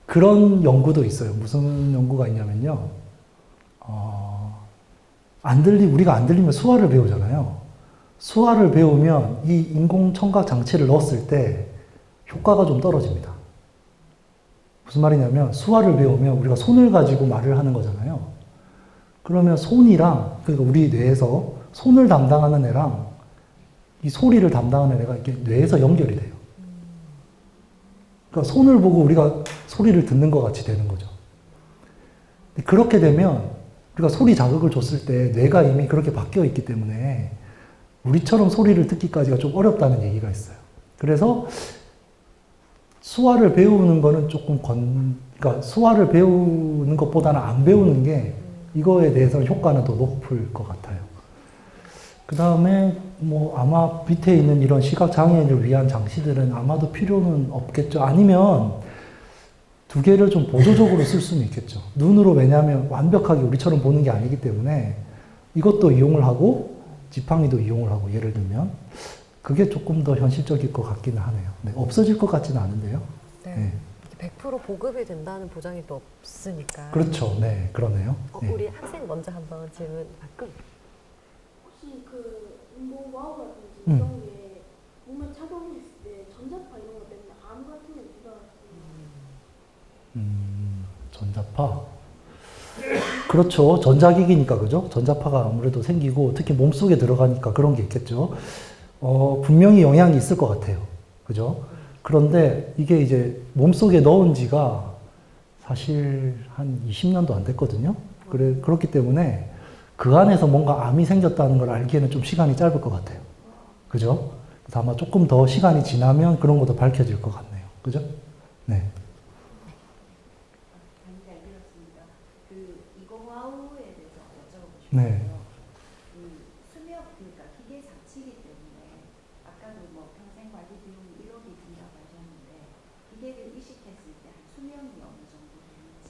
그런 연구도 있어요. 무슨 연구가 있냐면요. 우리가 안 들리면 수화를 배우잖아요. 수화를 배우면 이 인공청각 장치를 넣었을 때 효과가 좀 떨어집니다. 무슨 말이냐면 수화를 배우면 우리가 손을 가지고 말을 하는 거잖아요. 그러면 손이랑, 그러니까 우리 뇌에서 손을 담당하는 애랑 이 소리를 담당하는 애가 이렇게 뇌에서 연결이 돼요. 그러니까 손을 보고 우리가 소리를 듣는 것 같이 되는 거죠. 그렇게 되면 우리가 소리 자극을 줬을 때 뇌가 이미 그렇게 바뀌어 있기 때문에 우리처럼 소리를 듣기까지가 좀 어렵다는 얘기가 있어요. 그래서 수화를 배우는 거는 조금 그러니까 수화를 배우는 것보다는 안 배우는 게 이거에 대해서 효과는 더 높을 것 같아요. 그 다음에 뭐 아마 밑에 있는 이런 시각장애인을 위한 장치들은 아마도 필요는 없겠죠. 아니면 두 개를 좀 보조적으로 쓸 수는 있겠죠. 눈으로, 왜냐하면 완벽하게 우리처럼 보는 게 아니기 때문에 이것도 이용을 하고 지팡이도 이용을 하고, 예를 들면 그게 조금 더 현실적일 것 같기는 하네요. 네, 없어질 것 같지는 않은데요. 네. 100% 보급이 된다는 보장이 또 없으니까. 그렇죠. 네, 그러네요. 네. 우리 학생 먼저 한번 질문 받고. 혹시 그 인공 와우라든지 이런 게 몸에 착용했을 때 전자파 이런 것 때문에 암 같은 게 유발하시나요? 전자파. 그렇죠. 전자기기니까, 그죠? 전자파가 아무래도 생기고, 특히 몸속에 들어가니까 그런 게 있겠죠. 분명히 영향이 있을 것 같아요. 그죠? 그런데 이게 이제 몸속에 넣은 지가 사실 한 20년도 안 됐거든요. 그렇기 때문에 그 안에서 뭔가 암이 생겼다는 걸 알기에는 좀 시간이 짧을 것 같아요. 그죠? 그래서 아마 조금 더 시간이 지나면 그런 것도 밝혀질 것 같네요. 그죠? 네. 잘 들었습니다. 그 인공와우에 대해서 여쭤보고 네. 그 수명 그러니까 기계 장치이기 때문에 아까도 뭐 평생 관리 비용이 1억이 든다고 하셨는데 기계를 이식했을 때 한 수명이 어느 정도 되는지.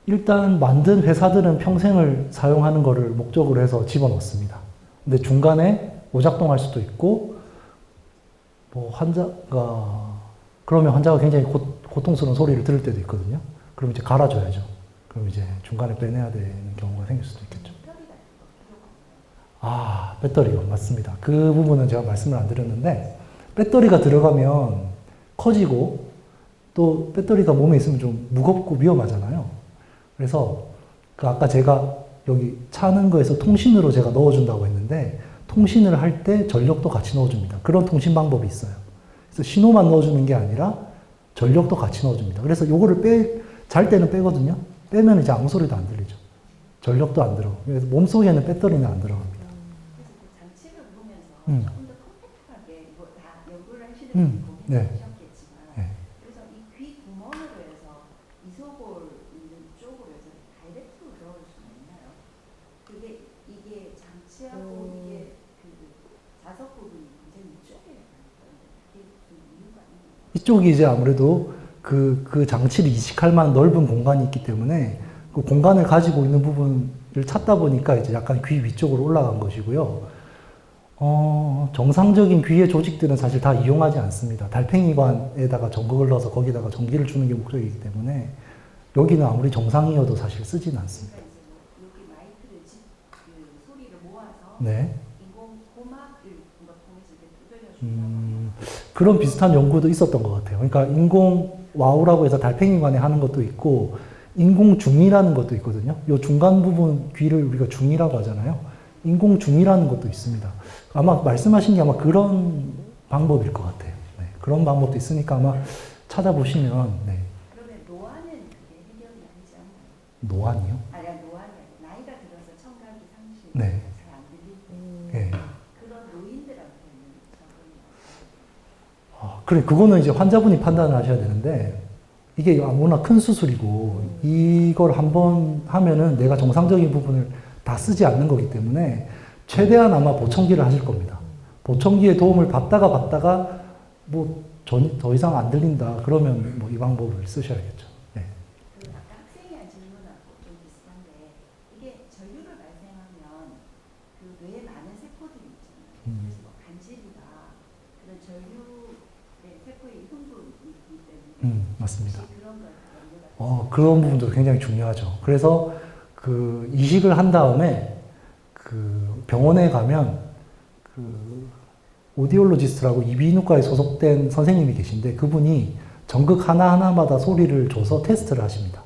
일단 만든 회사들은 평생을 사용하는 거를 목적으로 해서 집어넣습니다. 근데 중간에 오작동할 수도 있고, 뭐 그러면 환자가 굉장히 고통스러운 소리를 들을 때도 있거든요. 그럼 이제 갈아줘야죠. 그럼 이제 중간에 빼내야 되는 경우가 생길 수도 있겠죠. 아, 배터리요. 맞습니다. 그 부분은 제가 말씀을 안 드렸는데, 배터리가 들어가면 커지고, 또 배터리가 몸에 있으면 좀 무겁고 위험하잖아요. 그래서 그 아까 제가 여기 차는 거에서 통신으로 제가 넣어준다고 했는데, 통신을 할 때 전력도 같이 넣어줍니다. 그런 통신 방법이 있어요. 그래서 신호만 넣어주는 게 아니라 전력도 같이 넣어줍니다. 그래서 요거를 잘 때는 빼거든요. 빼면 이제 아무 소리도 안 들리죠. 전력도 안 들어가고. 그래서 몸속에는 배터리는 안 들어갑니다. 그래서 그 장치를 보면서 음. 조금 더 컴팩트하게 이거 다 연구를 하시는 음. 분이 네. 고민하셨겠지만 네. 그래서 이 귀 구멍으로 해서 이소골 있는 쪽으로 해서 다이렉트로 넣을 수는 있나요? 이게 장치하고 이게 그 자석 부분이 굉장히 이쪽에 가니까 그게 좀 이유가 있나요? 이쪽이 이제 아무래도 그 장치를 이식할 만한 넓은 공간이 있기 때문에 그 공간을 가지고 있는 부분을 찾다 보니까 이제 약간 귀 위쪽으로 올라간 것이고요. 정상적인 귀의 조직들은 사실 다 이용하지 않습니다. 달팽이관에다가 전극을 넣어서 거기다가 전기를 주는 게 목적이기 때문에 여기는 아무리 정상이어도 사실 쓰지는 않습니다. 그러니까 이제 뭐 여기 마이크를 그 소리를 모아서 네. 인공 고막을 뭔가 통해서 이렇게 두들려준다고 그런 비슷한 연구도 있었던 것 같아요. 그러니까 인공 와우라고 해서 달팽이관에 하는 것도 있고 인공 중이라는 것도 있거든요. 이 중간 부분 귀를 우리가 중이라고 하잖아요. 인공 중이라는 것도 있습니다. 아마 말씀하신 게 아마 그런 방법일 것 같아요. 네, 그런 방법도 있으니까 아마 찾아보시면 네. 그러면 노안은 그게 해결이 아니지 않나요? 노안이요? 아니 노안이 아니라 나이가 들어서 청각이 상실 네. 잘안 들릴 때 네. 그런 노인들한테는 적응이 그래, 그거는 이제 환자분이 판단을 하셔야 되는데, 이게 아무나 큰 수술이고, 이걸 한번 하면은 내가 정상적인 부분을 다 쓰지 않는 거기 때문에, 최대한 아마 보청기를 하실 겁니다. 보청기의 도움을 받다가, 더 이상 안 들린다. 그러면 뭐 이 방법을 쓰셔야겠죠. 네. 그 아까 학생이 한 질문하고 좀 비슷한데 이게 전류를 발생하면 그 뇌에 많은 세포들이 있잖아요. 그래서 뭐 간질이나 그런 전류의 세포의 이동도 있기 때문에 맞습니다. 혹시 그런 걸 연구가 그런 부분도 굉장히 중요하죠. 그래서 그 이식을 한 다음에 그 병원에 가면 그 오디올로지스트라고 이비인후과에 소속된 선생님이 계신데 그분이 전극 하나하나마다 소리를 줘서 테스트를 하십니다.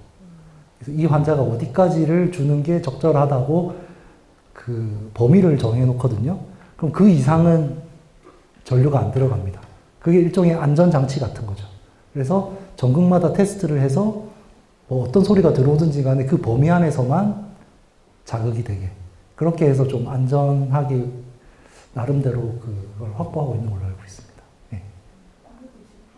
그래서 이 환자가 어디까지를 주는 게 적절하다고 그 범위를 정해 놓거든요. 그럼 그 이상은 전류가 안 들어갑니다. 그게 일종의 안전장치 같은 거죠. 그래서 전극마다 테스트를 해서 뭐 어떤 소리가 들어오든지 간에 그 범위 안에서만 자극이 되게 그렇게 해서 좀 안전하게 나름대로 그걸 확보하고 있는 걸로 알고 있습니다. 네.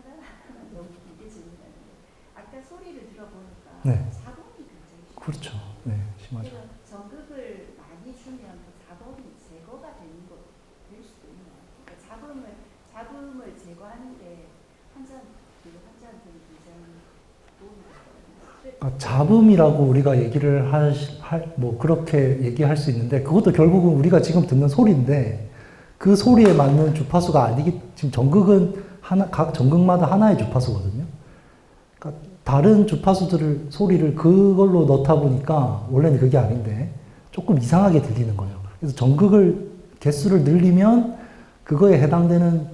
하나 너무 길게 질문하는데 아까 소리를 들어보니까 네. 자동이 굉장히 심해요. 그렇죠. 네, 심하죠. 그래서 전극을 많이 주면 그 자동이 제거가 되는 될 수도 있나요? 그러니까 잡음을 제거하는 게 환자한테는 굉장히 도움이 되거든요. 잡음이라고 우리가 얘기를 그렇게 얘기할 수 있는데, 그것도 결국은 우리가 지금 듣는 소리인데, 그 소리에 맞는 주파수가 지금 전극은 각 전극마다 하나의 주파수거든요. 그러니까 다른 소리를 그걸로 넣다 보니까, 원래는 그게 아닌데, 조금 이상하게 들리는 거예요. 그래서 전극을 개수를 늘리면, 그거에 해당되는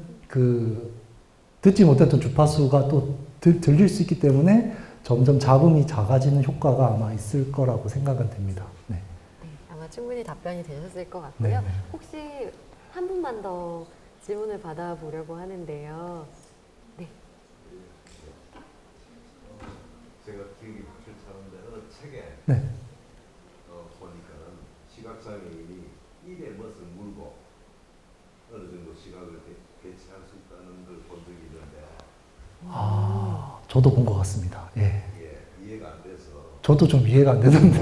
듣지 못했던 주파수가 또 들릴 수 있기 때문에, 점점 잡음이 작아지는 효과가 아마 있을 거라고 생각은 됩니다. 네. 네, 아마 충분히 답변이 되셨을 것 같고요. 네, 네. 혹시 한 분만 더 질문을 받아보려고 하는데요. 네. 제가 기억이 확실히 차는데 어느 책에 네. 보니까는 시각장애인이 입에 멋을 물고 어느 정도 시각을 대체할 수 있다는 걸 본 적이 있는데 저도 본 것 같습니다. 예. 이해가 안 돼서 저도 좀 이해가 안 되는데.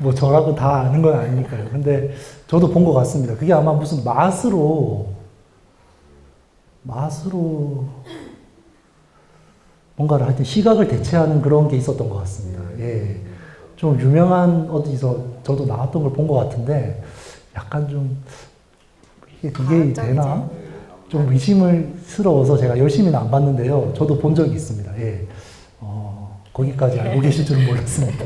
뭐 저라고 다 아는 건 아니니까요. 근데 저도 본 것 같습니다. 그게 아마 무슨 맛으로 뭔가를 하여튼 시각을 대체하는 그런 게 있었던 것 같습니다. 예. 좀 유명한 어디서 저도 나왔던 걸 본 것 같은데 약간 좀 이게 되나? 좀 의심스러워서 제가 열심히는 안 봤는데요. 저도 본 적이 있습니다. 예. 거기까지 알고 계실 줄은 몰랐습니다.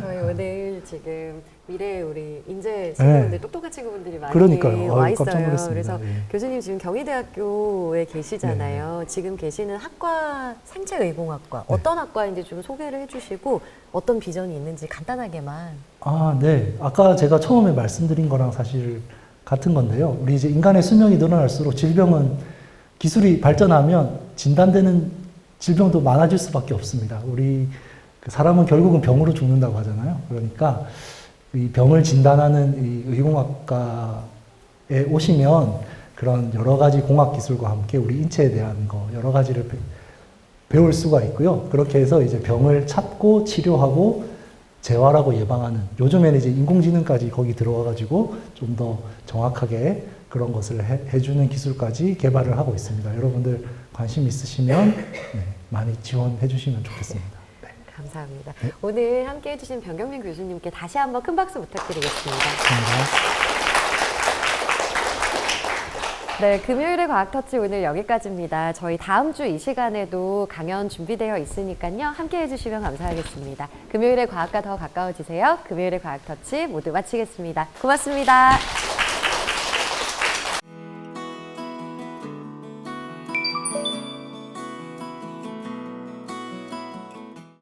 저희 오늘 지금 미래 우리 인재 친구분들, 똑똑한 친구분들이 많이 그러니까요. 와 깜짝 있어요. 놀랐습니다. 그래서 예. 교수님 지금 경희대학교에 계시잖아요. 지금 계시는 학과 생체의공학과 어떤 학과인지 좀 소개를 해주시고 어떤 비전이 있는지 간단하게만. 아, 네. 아까 제가 처음에 말씀드린 거랑 사실 같은 건데요. 우리 이제 인간의 수명이 늘어날수록 질병은 기술이 발전하면 진단되는 질병도 많아질 수밖에 없습니다. 우리 사람은 결국은 병으로 죽는다고 하잖아요. 그러니까 이 병을 진단하는 이 의공학과에 오시면 그런 여러 가지 공학 기술과 함께 우리 인체에 대한 거 여러 가지를 배울 수가 있고요. 그렇게 해서 이제 병을 찾고 치료하고 재활하고 예방하는, 요즘에는 이제 인공지능까지 거기 들어와가지고 좀 더 정확하게 그런 것을 해주는 기술까지 개발을 하고 있습니다. 여러분들 관심 있으시면 많이 지원해 주시면 좋겠습니다. 네. 감사합니다. 네. 오늘 함께 해주신 변경민 교수님께 다시 한번 큰 박수 부탁드리겠습니다. 감사합니다. 네, 금요일의 과학터치 오늘 여기까지입니다. 저희 다음 주 이 시간에도 강연 준비되어 있으니까요. 함께 해주시면 감사하겠습니다. 금요일의 과학과 더 가까워지세요. 금요일의 과학터치 모두 마치겠습니다. 고맙습니다.